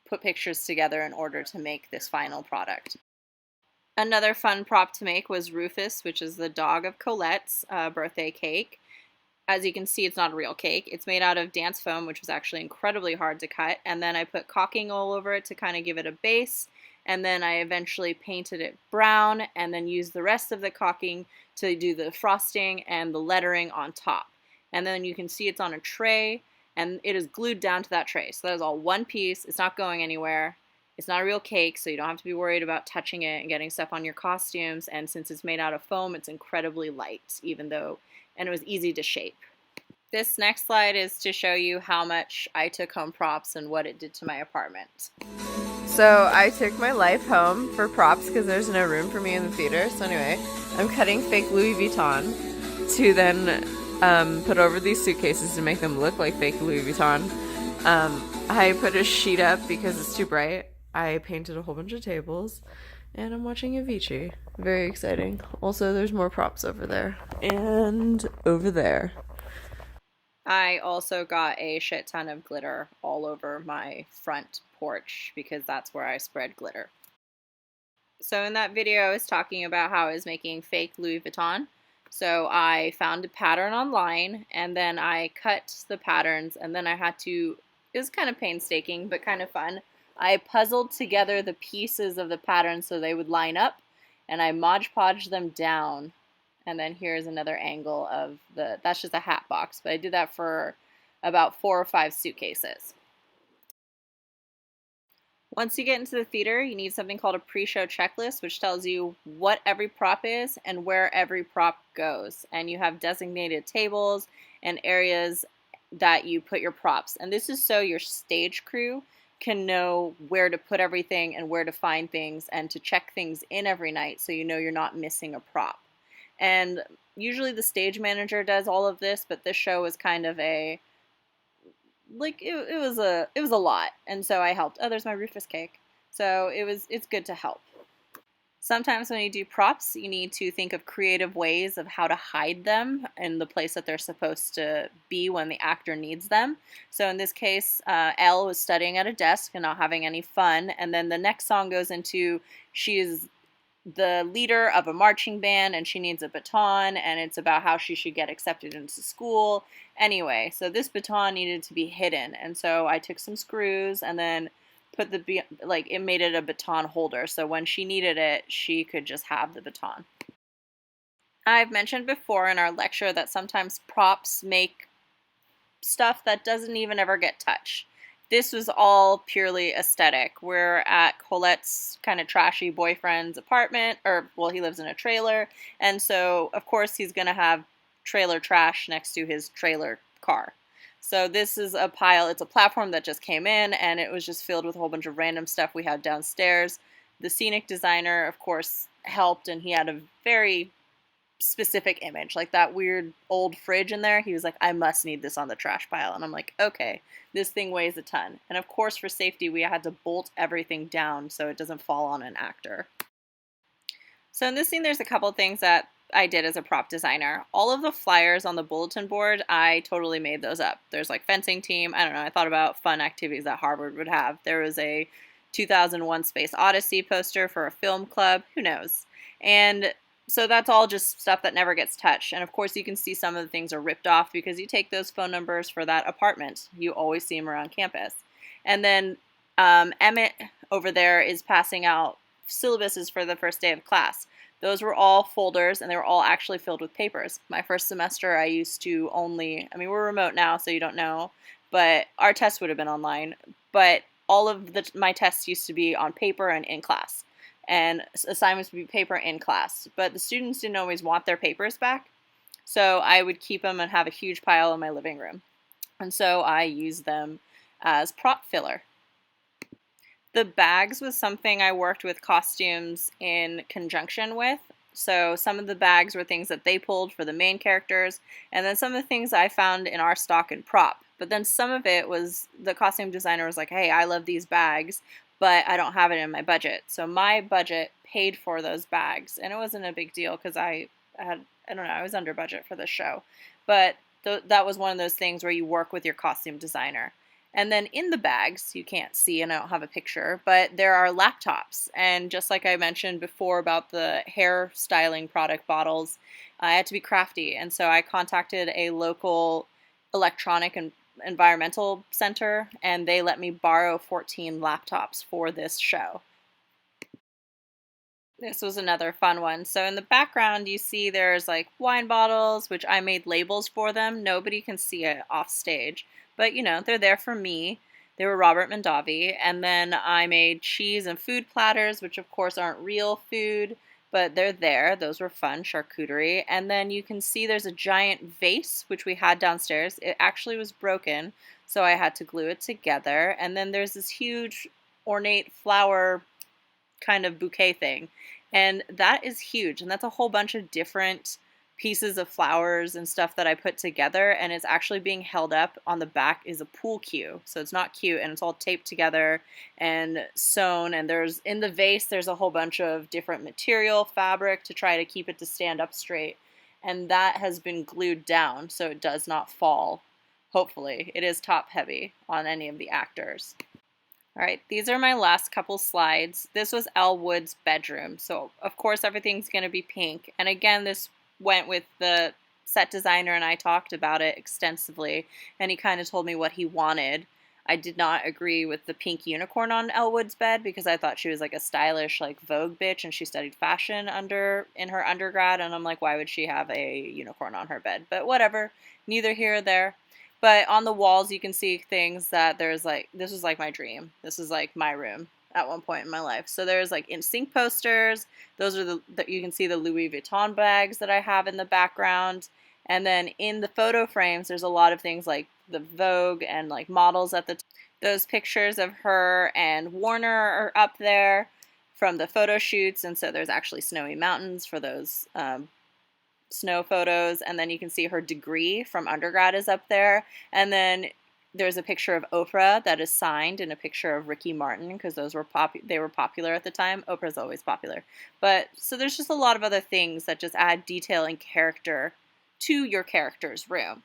put pictures together in order to make this final product. Another fun prop to make was Rufus, which is the dog of Colette's birthday cake. As you can see, it's not a real cake. It's made out of dance foam, which was actually incredibly hard to cut. And then I put caulking all over it to kind of give it a base. And then I eventually painted it brown and then used the rest of the caulking to do the frosting and the lettering on top. And then you can see it's on a tray, and it is glued down to that tray. So that is all one piece. It's not going anywhere. It's not a real cake, so you don't have to be worried about touching it and getting stuff on your costumes. And since it's made out of foam, it's incredibly light, and it was easy to shape. This next slide is to show you how much I took home props and what it did to my apartment. So I took my life home for props because there's no room for me in the theater. So anyway, I'm cutting fake Louis Vuitton to then put over these suitcases to make them look like fake Louis Vuitton. I put a sheet up because it's too bright. I painted a whole bunch of tables, and I'm watching Avicii. Very exciting. Also, there's more props over there and over there. I also got a shit ton of glitter all over my front porch because that's where I spread glitter. So in that video, I was talking about how I was making fake Louis Vuitton. So I found a pattern online, and then I cut the patterns, and then I had to, it was kind of painstaking, but kind of fun. I puzzled together the pieces of the pattern so they would line up, and I Mod Podged them down. And then here's another angle of that's just a hat box, but I did that for about 4 or 5 suitcases. Once you get into the theater, you need something called a pre-show checklist, which tells you what every prop is and where every prop goes. And you have designated tables and areas that you put your props. And this is so your stage crew can know where to put everything and where to find things and to check things in every night so you know you're not missing a prop. And usually the stage manager does all of this, but this show was kind of a it was a lot, and so I helped. Oh, there's my Rufus cake. So it's good to help. Sometimes when you do props, you need to think of creative ways of how to hide them in the place that they're supposed to be when the actor needs them. So in this case, Elle was studying at a desk and not having any fun, and then the next song goes into she is the leader of a marching band and she needs a baton, and it's about how she should get accepted into school. Anyway, so this baton needed to be hidden, and so I took some screws and then put it made it a baton holder, so when she needed it, she could just have the baton. I've mentioned before in our lecture that sometimes props make stuff that doesn't even ever get touched. This was all purely aesthetic. We're at Colette's kind of trashy boyfriend's apartment, he lives in a trailer, and so of course he's gonna have trailer trash next to his trailer car. So this is a pile, it's a platform that just came in, and it was just filled with a whole bunch of random stuff we had downstairs. The scenic designer, of course, helped, and he had a very specific image, like that weird old fridge in there. He was like, I must need this on the trash pile. And I'm like, okay, this thing weighs a ton. And of course, for safety, we had to bolt everything down so it doesn't fall on an actor. So in this scene, there's a couple things that I did as a prop designer. All of the flyers on the bulletin board, I totally made those up. There's like fencing team. I don't know. I thought about fun activities that Harvard would have. There was a 2001 Space Odyssey poster for a film club. Who knows? And so that's all just stuff that never gets touched. And of course, you can see some of the things are ripped off because you take those phone numbers for that apartment. You always see them around campus. And then Emmett over there is passing out syllabuses for the first day of class. Those were all folders, and they were all actually filled with papers. My first semester, I used to we're remote now, so you don't know, but our tests would have been online. But all of my tests used to be on paper and in class. And assignments would be paper in class. But the students didn't always want their papers back, so I would keep them and have a huge pile in my living room. And so I used them as prop filler. The bags was something I worked with costumes in conjunction with. So some of the bags were things that they pulled for the main characters, and then some of the things I found in our stock and prop. But then some of it was the costume designer was like, hey, I love these bags, but I don't have it in my budget. So my budget paid for those bags, and it wasn't a big deal because I was under budget for this show. But that was one of those things where you work with your costume designer. And then in the bags, you can't see and I don't have a picture, but there are laptops. And just like I mentioned before about the hair styling product bottles, I had to be crafty. And so I contacted a local electronic and environmental center, and they let me borrow 14 laptops for this show. This was another fun one. So in the background, you see there's like wine bottles, which I made labels for them. Nobody can see it off stage. But, they're there for me. They were Robert Mondavi. And then I made cheese and food platters, which of course aren't real food, but they're there. Those were fun, charcuterie. And then you can see there's a giant vase, which we had downstairs. It actually was broken, so I had to glue it together. And then there's this huge ornate flower kind of bouquet thing. And that is huge. And that's a whole bunch of different pieces of flowers and stuff that I put together, and it's actually being held up on the back is a pool cue. So it's not cute, and it's all taped together and sewn, and in the vase there's a whole bunch of different material, fabric to try to keep it to stand up straight, and that has been glued down so it does not fall. Hopefully. It is top heavy on any of the actors. Alright, these are my last couple slides. This was Elle Wood's bedroom, so of course everything's going to be pink, and again this went with the set designer and I talked about it extensively, and he kind of told me what he wanted. I did not agree with the pink unicorn on Elle Wood's bed because I thought she was like a stylish like Vogue bitch, and she studied fashion in her undergrad, and I'm like, why would she have a unicorn on her bed? But whatever, neither here or there. But on the walls you can see things that there's like, this was like my dream. This is like my room. at one point in my life. So there's like NSYNC posters. Those are that you can see the Louis Vuitton bags that I have in the background. And then in the photo frames, there's a lot of things like the Vogue and like models at the those pictures of her and Warner are up there from the photo shoots. And so there's actually snowy mountains for those snow photos. And then you can see her degree from undergrad is up there. And then there's a picture of Oprah that is signed and a picture of Ricky Martin because those were they were popular at the time. Oprah's always popular. But so there's just a lot of other things that just add detail and character to your character's room.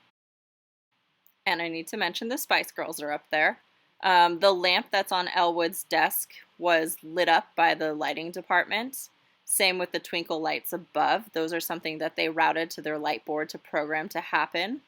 And I need to mention the Spice Girls are up there. The lamp that's on Elwood's desk was lit up by the lighting department. Same with the twinkle lights above. Those are something that they routed to their light board to program to happen.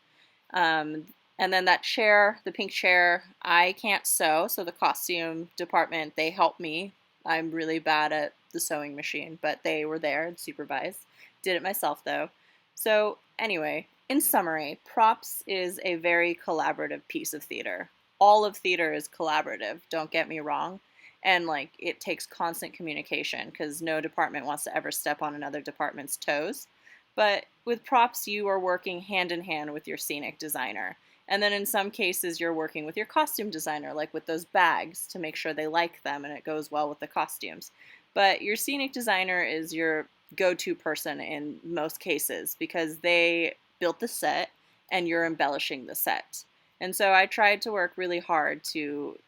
And then that chair, the pink chair, I can't sew, so the costume department, they helped me. I'm really bad at the sewing machine, but they were there and supervised. Did it myself, though. So anyway, in summary, props is a very collaborative piece of theater. All of theater is collaborative, don't get me wrong. And like it takes constant communication because no department wants to ever step on another department's toes. But with props, you are working hand in hand with your scenic designer. And then in some cases, you're working with your costume designer, like with those bags, to make sure they like them and it goes well with the costumes. But your scenic designer is your go-to person in most cases because they built the set and you're embellishing the set. And so I tried to work really hard to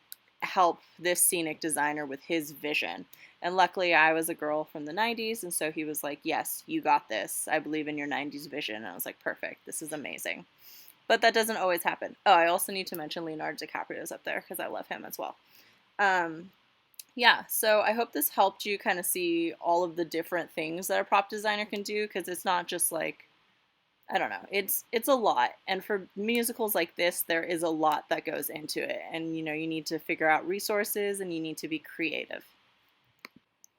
help this scenic designer with his vision. And luckily I was a girl from the 90s, and so he was like, yes, you got this. I believe in your 90s vision. And I was like, perfect, this is amazing. But that doesn't always happen. Oh, I also need to mention Leonardo DiCaprio's up there because I love him as well. Yeah, so I hope this helped you kind of see all of the different things that a prop designer can do because it's not just like, I don't know, it's a lot. And for musicals like this, there is a lot that goes into it. And, you know, you need to figure out resources and you need to be creative.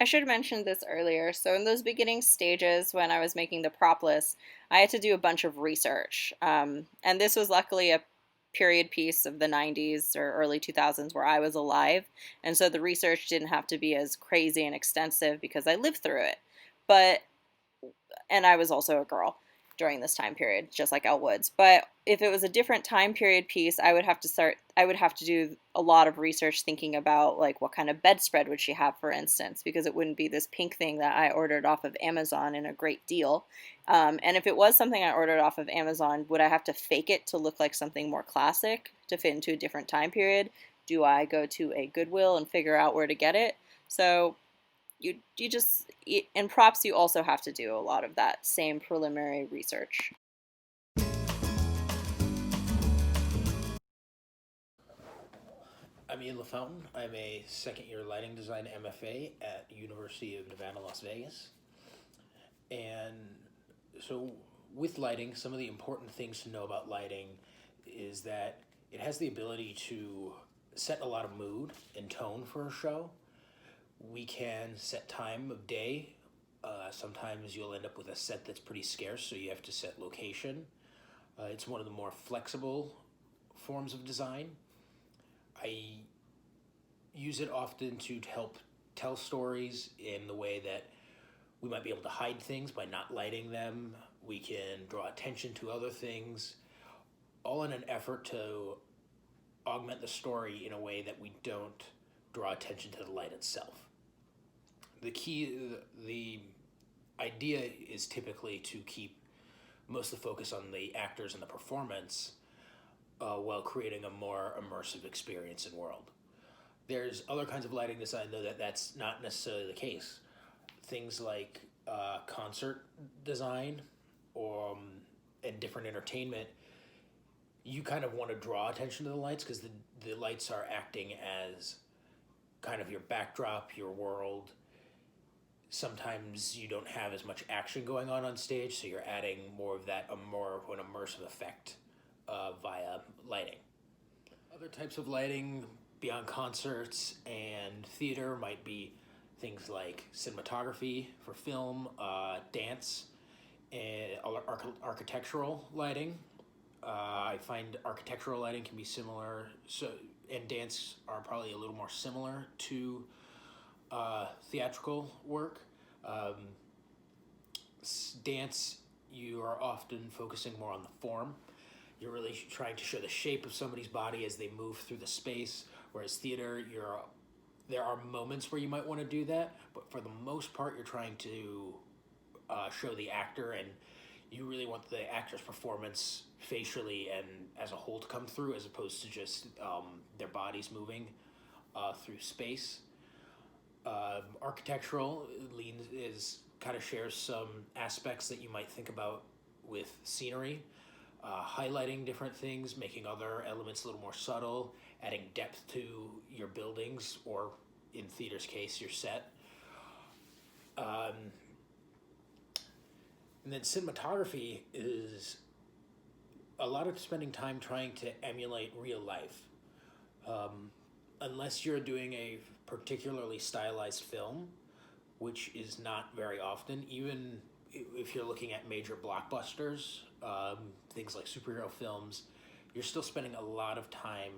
I should have mentioned this earlier. So in those beginning stages when I was making the prop list, I had to do a bunch of research. And this was luckily a period piece of the 90s or early 2000s where I was alive. And so the research didn't have to be as crazy and extensive because I lived through it. And I was also a girl during this time period, just like Elle Woods. But if it was a different time period piece, I would have to do a lot of research thinking about like what kind of bedspread would she have, for instance, because it wouldn't be this pink thing that I ordered off of Amazon in a great deal. And if it was something I ordered off of Amazon, would I have to fake it to look like something more classic to fit into a different time period? Do I go to a Goodwill and figure out where to get it? So in props, you also have to do a lot of that same preliminary research. I'm Ian LaFountain. I'm a second-year lighting design MFA at University of Nevada, Las Vegas. And so with lighting, some of the important things to know about lighting is that it has the ability to set a lot of mood and tone for a show. We can set time of day. Sometimes you'll end up with a set that's pretty scarce, so you have to set location. It's one of the more flexible forms of design. I use it often to help tell stories in the way that we might be able to hide things by not lighting them. We can draw attention to other things, all in an effort to augment the story in a way that we don't draw attention to the light itself. The idea is typically to keep most of the focus on the actors and the performance while creating a more immersive experience and world. There's other kinds of lighting design, though, that's not necessarily the case. Things like concert design and different entertainment, you kind of want to draw attention to the lights because the lights are acting as kind of your backdrop, your world. Sometimes you don't have as much action going on stage, so you're adding more of that, more of an immersive effect via lighting. Other types of lighting beyond concerts and theater might be things like cinematography for film, dance, and architectural lighting. I find architectural lighting can be similar, and dance are probably a little more similar to theatrical work. Dance, you are often focusing more on the form. You're really trying to show the shape of somebody's body as they move through the space, whereas theater, there are moments where you might want to do that, but for the most part, you're trying to show the actor, and you really want the actor's performance facially and as a whole to come through, as opposed to just their bodies moving through space. Architectural kind of shares some aspects that you might think about with scenery, highlighting different things, making other elements a little more subtle, adding depth to your buildings, or in theater's case, your set. And then cinematography is a lot of spending time trying to emulate real life. Unless you're doing a particularly stylized film, which is not very often, even if you're looking at major blockbusters, things like superhero films, you're still spending a lot of time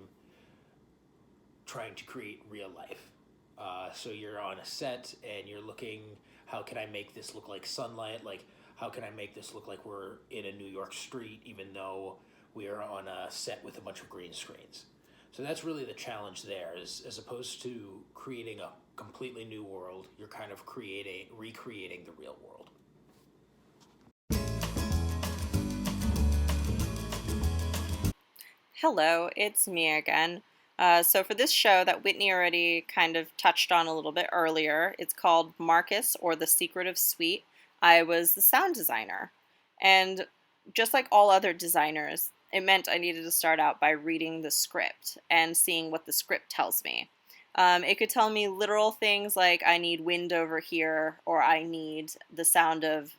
trying to create real life. So you're on a set and you're looking, how can I make this look like sunlight? Like, how can I make this look like we're in a New York street, even though we are on a set with a bunch of green screens? So that's really the challenge there, is as opposed to creating a completely new world, you're kind of recreating the real world. Hello, it's me again. So for this show that Whitney already kind of touched on a little bit earlier, it's called Marcus, or The Secret of Sweet. I was the sound designer. And just like all other designers, it meant I needed to start out by reading the script and seeing what the script tells me. It could tell me literal things like I need wind over here, or I need the sound of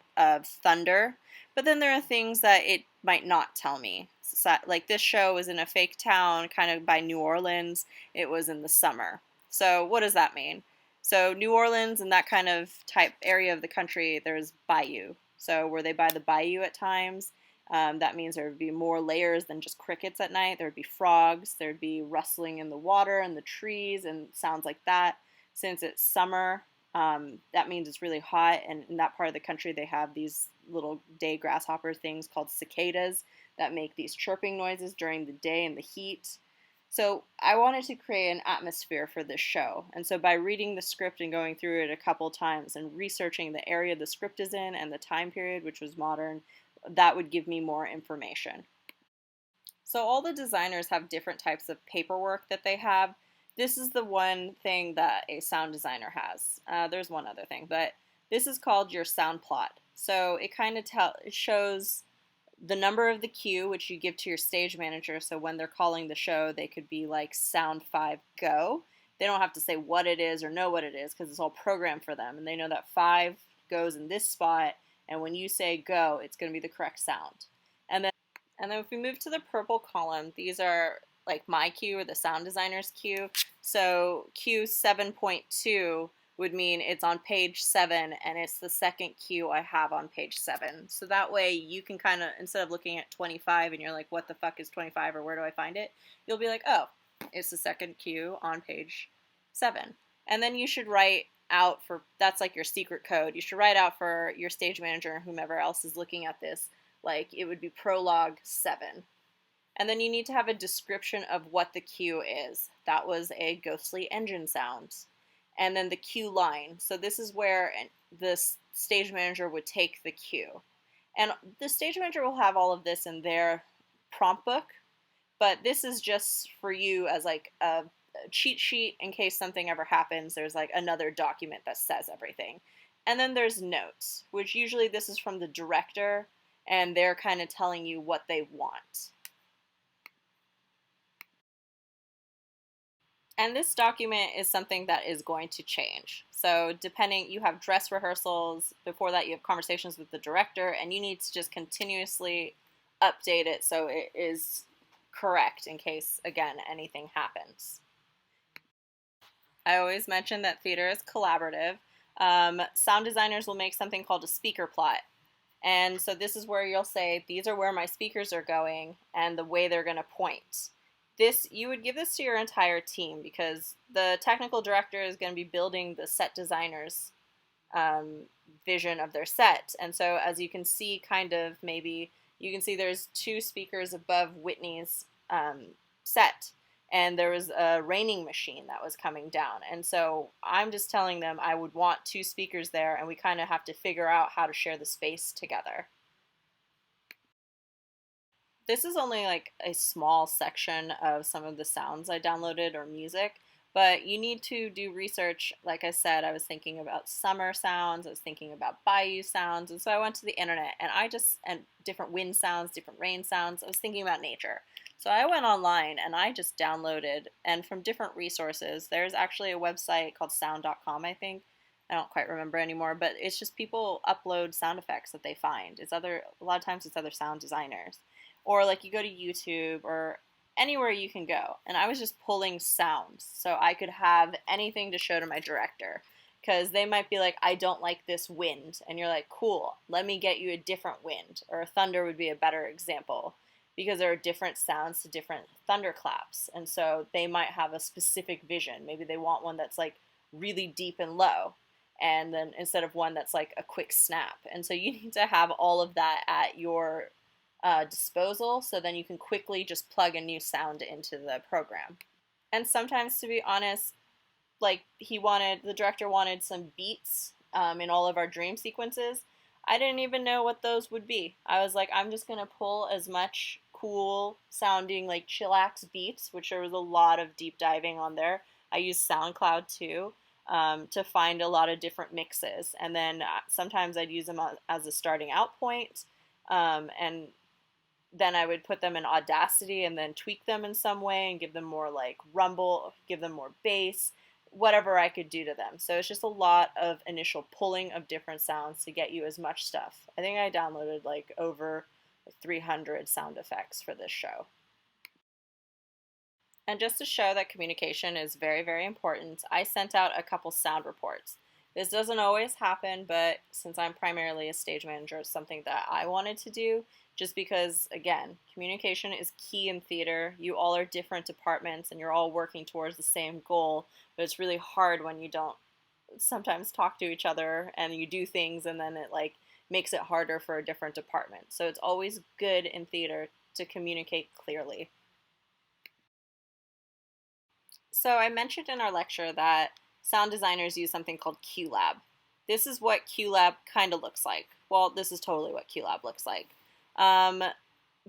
thunder. But then there are things that it might not tell me. So, like this show was in a fake town kind of by New Orleans. It was in the summer. So what does that mean? So New Orleans and that kind of type area of the country, there's bayou. So were they by the bayou at times? That means there would be more layers than just crickets at night. There would be frogs. There would be rustling in the water and the trees and sounds like that. Since it's summer, that means it's really hot. And in that part of the country, they have these little day grasshopper things called cicadas that make these chirping noises during the day in the heat. So I wanted to create an atmosphere for this show. And so by reading the script and going through it a couple times and researching the area the script is in and the time period, which was modern, that would give me more information. So all the designers have different types of paperwork that they have. This is the one thing that a sound designer has. There's one other thing, but this is called your sound plot. So it kind of it shows the number of the cue, which you give to your stage manager. So when they're calling the show, they could be like sound 5, go. They don't have to say what it is or know what it is because it's all programmed for them. And they know that 5 goes in this spot. And when you say go, it's going to be the correct sound. And then if we move to the purple column, these are like my cue or the sound designer's cue. So cue 7.2 would mean it's on page 7 and it's the second cue I have on page 7. So that way you can kind of, instead of looking at 25 and you're like, what the fuck is 25 or where do I find it? You'll be like, oh, it's the second cue on page 7. And then you should write out that's like your secret code. You should write out for your stage manager and whomever else is looking at this, like it would be prologue 7. And then you need to have a description of what the cue is. That was a ghostly engine sound. And then the cue line. So this is where the stage manager would take the cue. And the stage manager will have all of this in their prompt book, but this is just for you as like a cheat sheet in case something ever happens. There's like another document that says everything. And then there's notes, which usually this is from the director, and they're kind of telling you what they want. And this document is something that is going to change. So you have dress rehearsals, before that you have conversations with the director, and you need to just continuously update it so it is correct in case, again, anything happens. I always mention that theater is collaborative. Sound designers will make something called a speaker plot. And so this is where you'll say, these are where my speakers are going and the way they're going to point. You would give this to your entire team, because the technical director is going to be building the set designer's vision of their set. And so as you can see, maybe you can see there's 2 speakers above Whitney's set, and there was a raining machine that was coming down. And so I'm just telling them I would want 2 speakers there, and we kind of have to figure out how to share the space together. This is only like a small section of some of the sounds I downloaded or music, but you need to do research. Like I said, I was thinking about summer sounds, I was thinking about bayou sounds, and so I went to the internet and different wind sounds, different rain sounds. I was thinking about nature. So I went online and I just downloaded, and from different resources, there's actually a website called sound.com, I think. I don't quite remember anymore, but it's just people upload sound effects that they find. A lot of times it's other sound designers. Or like you go to YouTube or anywhere you can go. And I was just pulling sounds so I could have anything to show to my director. Because they might be like, I don't like this wind. And you're like, cool, let me get you a different wind. Or thunder would be a better example. Because there are different sounds to different thunderclaps. And so they might have a specific vision. Maybe they want one that's like really deep and low. And then instead of one that's like a quick snap. And so you need to have all of that at your disposal, so then you can quickly just plug a new sound into the program. And sometimes, to be honest, like the director wanted some beats in all of our dream sequences. I didn't even know what those would be. I was like, I'm just gonna pull as much cool sounding like chillax beats, which there was a lot of deep diving on there. I used SoundCloud too to find a lot of different mixes, and then sometimes I'd use them as a starting out point, and then I would put them in Audacity and then tweak them in some way and give them more like rumble, give them more bass, whatever I could do to them. So it's just a lot of initial pulling of different sounds to get you as much stuff. I think I downloaded like over 300 sound effects for this show. And just to show that communication is very, very important, I sent out a couple sound reports. This doesn't always happen, but since I'm primarily a stage manager, it's something that I wanted to do, just because, again, communication is key in theater. You all are different departments and you're all working towards the same goal, but it's really hard when you don't sometimes talk to each other and you do things and then it like makes it harder for a different department. So it's always good in theater to communicate clearly. So I mentioned in our lecture that sound designers use something called QLab. This is what QLab kind of looks like. Well, this is totally what QLab looks like.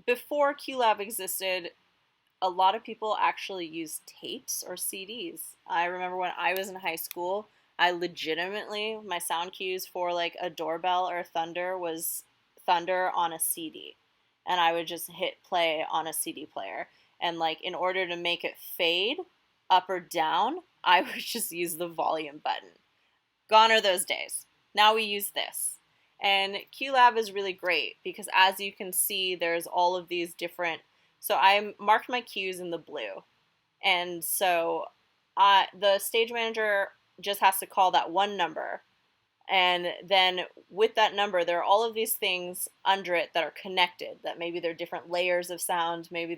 Before QLab existed, a lot of people actually used tapes or CDs. I remember when I was in high school, my sound cues for like a doorbell or thunder was thunder on a CD. And I would just hit play on a CD player. And like in order to make it fade up or down, I would just use the volume button. Gone are those days. Now we use this. And QLab is really great because as you can see, there's all of these different, so I marked my cues in the blue. And so the stage manager just has to call that one number. And then with that number, there are all of these things under it that are connected, that maybe they're different layers of sound, maybe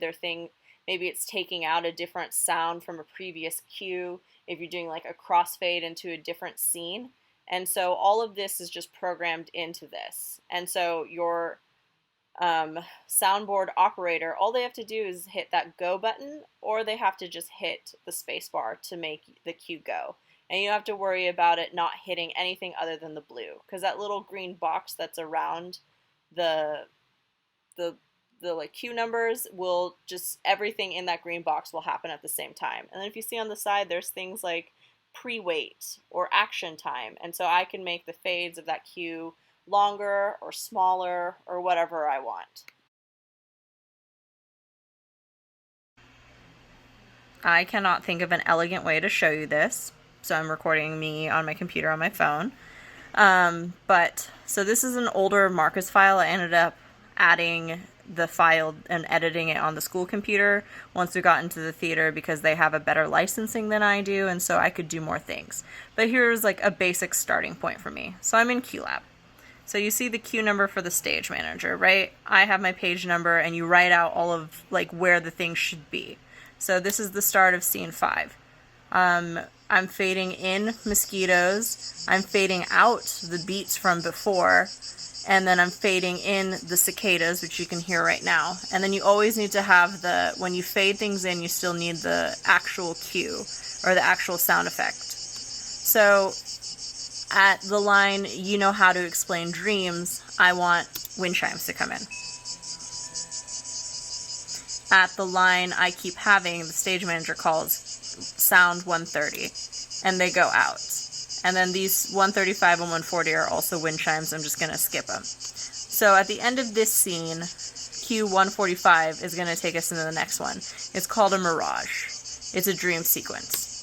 it's taking out a different sound from a previous cue, if you're doing like a crossfade into a different scene. And so all of this is just programmed into this. And so your soundboard operator, all they have to do is hit that go button, or they have to just hit the space bar to make the cue go. And you don't have to worry about it not hitting anything other than the blue, because that little green box that's around the like cue numbers will just, everything in that green box will happen at the same time. And then if you see on the side, there's things like pre-wait or action time. And so I can make the fades of that cue longer or smaller or whatever I want. I cannot think of an elegant way to show you this, so I'm recording me on my computer on my phone. So this is an older Marcus file. I ended up adding the file and editing it on the school computer once we got into the theater because they have a better licensing than I do, and so I could do more things. But here's like a basic starting point for me. So I'm in QLab. So you see the cue number for the stage manager, right? I have my page number and you write out all of like where the things should be. So this is the start of scene 5. I'm fading in mosquitoes, I'm fading out the beats from before, and then I'm fading in the cicadas, which you can hear right now. And then you always need to have when you fade things in, you still need the actual cue, or the actual sound effect. So at the line, "You know how to explain dreams," I want wind chimes to come in. At the line, "I keep having," the stage manager calls sound 130, and they go out. And then these 135 and 140 are also wind chimes. I'm just going to skip them. So at the end of this scene, cue 145 is going to take us into the next one. It's called a mirage. It's a dream sequence.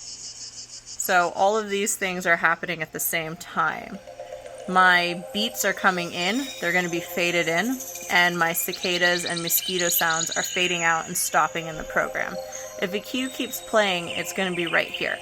So all of these things are happening at the same time. My beats are coming in, they're going to be faded in, and my cicadas and mosquito sounds are fading out and stopping in the program. If a cue keeps playing, it's going to be right here.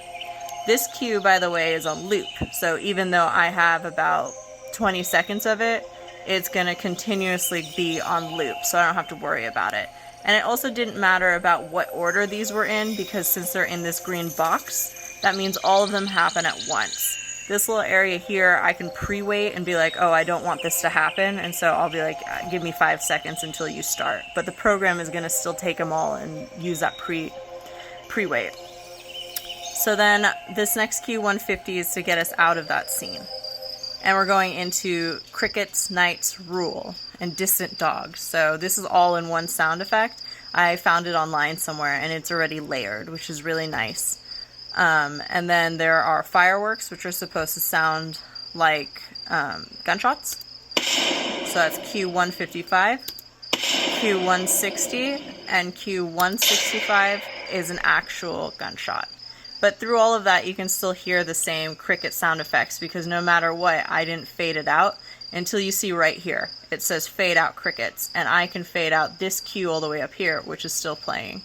This cue, by the way, is on loop, so even though I have about 20 seconds of it, it's going to continuously be on loop, so I don't have to worry about it. And it also didn't matter about what order these were in, because since they're in this green box, that means all of them happen at once. This little area here, I can pre-wait and be like, oh, I don't want this to happen, and so I'll be like, give me 5 seconds until you start. But the program is going to still take them all and use that pre-wait. So then this next cue 150 is to get us out of that scene. And we're going into Crickets, Knights, Rule, and Distant Dogs. So this is all in one sound effect. I found it online somewhere, and it's already layered, which is really nice. And then there are fireworks, which are supposed to sound like gunshots. So that's cue 155, cue 160, and cue 165 is an actual gunshot. But through all of that, you can still hear the same cricket sound effects, because no matter what, I didn't fade it out until you see right here. It says fade out crickets, and I can fade out this cue all the way up here, which is still playing.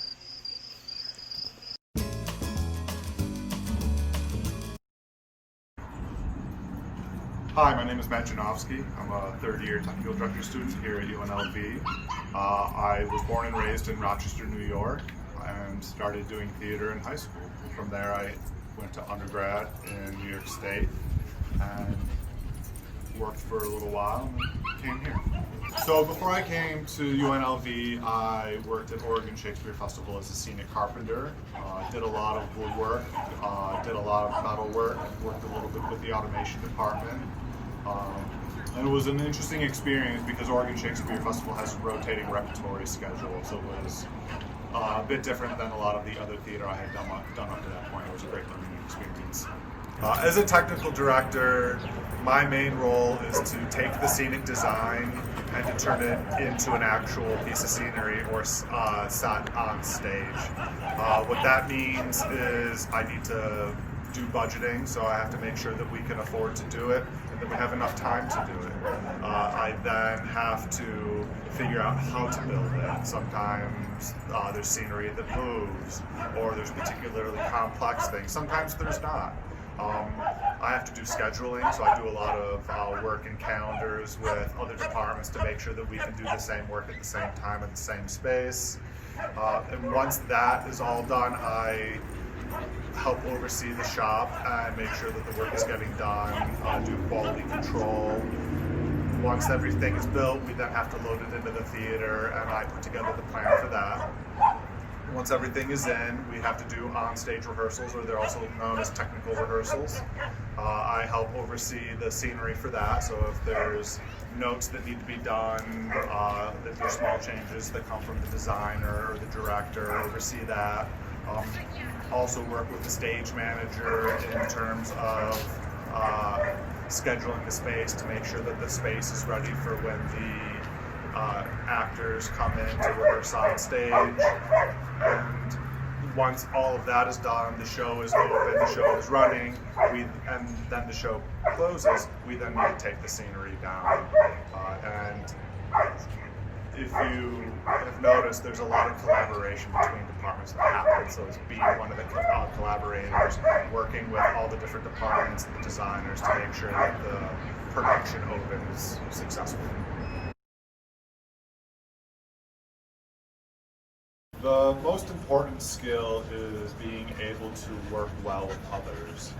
Hi, my name is Matt Janowski. I'm a third-year technical director student here at UNLV. I was born and raised in Rochester, New York, and started doing theater in high school. From there, I went to undergrad in New York State and worked for a little while and came here. So before I came to UNLV, I worked at Oregon Shakespeare Festival as a scenic carpenter. Did a lot of woodwork, did a lot of metal work, worked a little bit with the automation department. And it was an interesting experience because Oregon Shakespeare Festival has a rotating repertory schedule, so it was a bit different than a lot of the other theater I had done up to that point. It was a great learning experience. As a technical director, my main role is to take the scenic design and to turn it into an actual piece of scenery or set on stage. What that means is I need to do budgeting, so I have to make sure that we can afford to do it and that we have enough time to do it. I then have to figure out how to build it. Sometimes there's scenery that moves, or there's particularly complex things. Sometimes there's not. I have to do scheduling, so I do a lot of work in calendars with other departments to make sure that we can do the same work at the same time in the same space. And once that is all done, I help oversee the shop and make sure that the work is getting done, do quality control. Once everything is built, we then have to load it into the theater, and I put together the plan for that. Once everything is in, we have to do on-stage rehearsals, or they're also known as technical rehearsals. I help oversee the scenery for that, so if there's notes that need to be done, if there's small changes that come from the designer or the director, oversee that. Also work with the stage manager in terms of scheduling the space to make sure that the space is ready for when the actors come in to rehearse on stage. And once all of that is done, the show is open, the show is running, and then the show closes, we then need to take the scenery down. And if you have noticed, there's a lot of collaboration between departments that happens. So it's being one of the collaborators, working with all the different departments and the designers to make sure that the production opens successfully. The most important skill is being able to work well with others.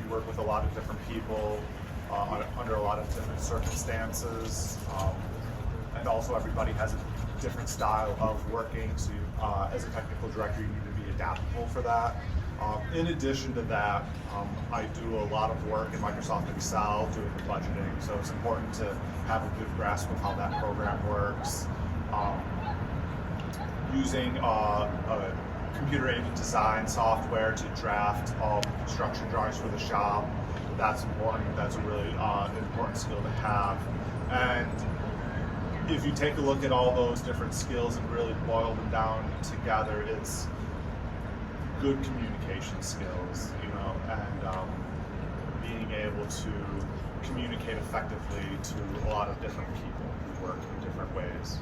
You work with a lot of different people under a lot of different circumstances, and also everybody has a different style of working, so as a technical director you need to be adaptable for that. In addition to that, I do a lot of work in Microsoft Excel doing the budgeting, so it's important to have a good grasp of how that program works. Using a computer-aided design software to draft construction drawings for the shop, that's important. That's a really important skill to have. And if you take a look at all those different skills and really boil them down together, it's good communication skills, you know, and being able to communicate effectively to a lot of different people who work in different ways.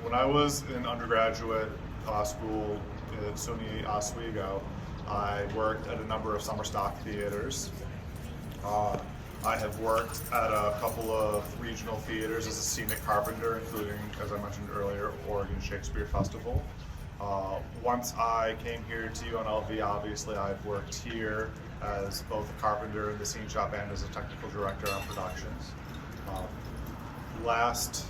When I was in undergraduate school at SUNY Oswego, I worked at a number of summer stock theaters. I have worked at a couple of regional theaters as a scenic carpenter, including, as I mentioned earlier, Oregon Shakespeare Festival. Once I came here to UNLV, obviously I've worked here as both a carpenter in the scene shop and as a technical director on productions. Last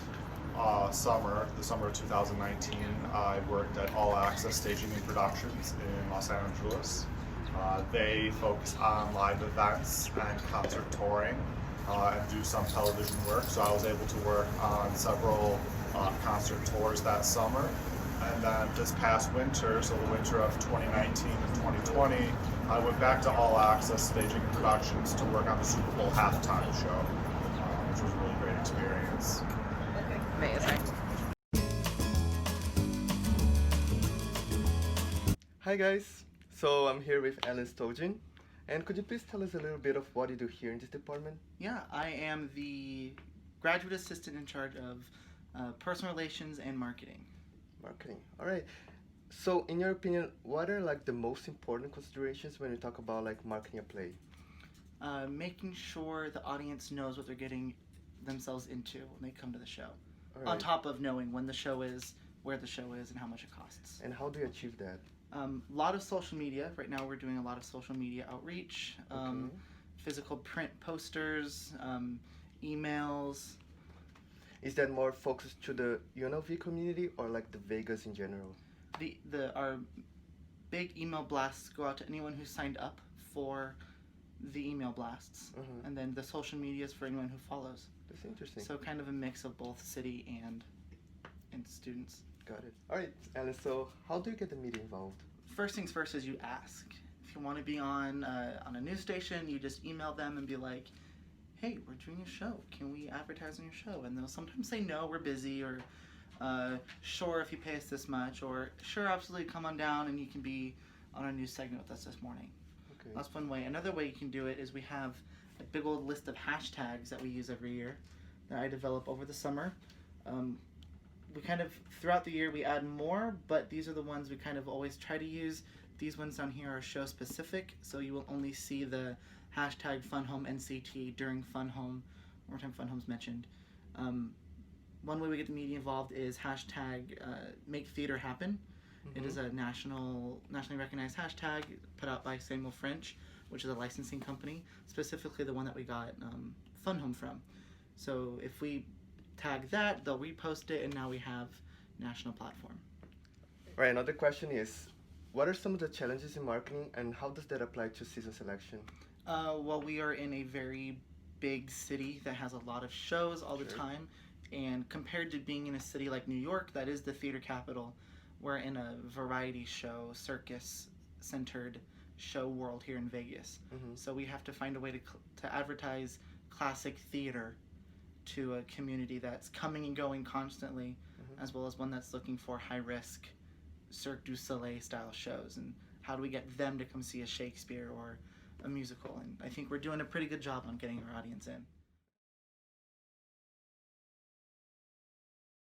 summer, the summer of 2019, I worked at All Access Staging and Productions in Los Angeles. They focus on live events and concert touring and do some television work, so I was able to work on several concert tours that summer. And then this past winter, so the winter of 2019 and 2020, I went back to All Access Staging and Productions to work on the Super Bowl halftime show, which was a really great experience. Amazing. Hi guys, so I'm here with Alice Tojin, and could you please tell us a little bit of what you do here in this department? Yeah, I am the graduate assistant in charge of personal relations and marketing. Marketing, alright. So in your opinion, what are like the most important considerations when you talk about like marketing a play? Making sure the audience knows what they're getting themselves into when they come to the show. All right. On top of knowing when the show is, where the show is, and how much it costs. And how do you achieve that? A lot of social media. Right now we're doing a lot of social media outreach, Okay. physical print posters, emails. Is that more focused to the UNLV community or like the Vegas in general? Our big email blasts go out to anyone who signed up for the email blasts, and then the social media is for anyone who follows. That's interesting. So kind of a mix of both city and students. Got it. Alright, Alice, so how do you get the media involved? First things first is you ask. If you want to be on a news station, you just email them and be like, hey, we're doing a show. Can we advertise on your show? And they'll sometimes say, no, we're busy, or sure, if you pay us this much, or sure, absolutely, come on down and you can be on a news segment with us this morning. Okay. That's one way. Another way you can do it is we have a big old list of hashtags that we use every year that I develop over the summer. We kind of, throughout the year, we add more, but these are the ones we kind of always try to use. These ones down here are show specific, so you will only see the hashtag FunHomeNCT during FunHome, more time FunHome's mentioned. One way we get the media involved is hashtag Make Theater Happen. It is a nationally recognized hashtag put out by Samuel French, which is a licensing company, specifically the one that we got FunHome from. So if we tag that, they'll repost it, and now we have national platform. Right, another question is, what are some of the challenges in marketing and how does that apply to season selection? Well, we are in a very big city that has a lot of shows all the time, and compared to being in a city like New York, that is the theater capital, we're in a variety show, circus-centered show world here in Vegas. So we have to find a way to advertise classic theater to a community that's coming and going constantly, as well as one that's looking for high-risk Cirque du Soleil style shows, and how do we get them to come see a Shakespeare or a musical. And I think we're doing a pretty good job on getting our audience in.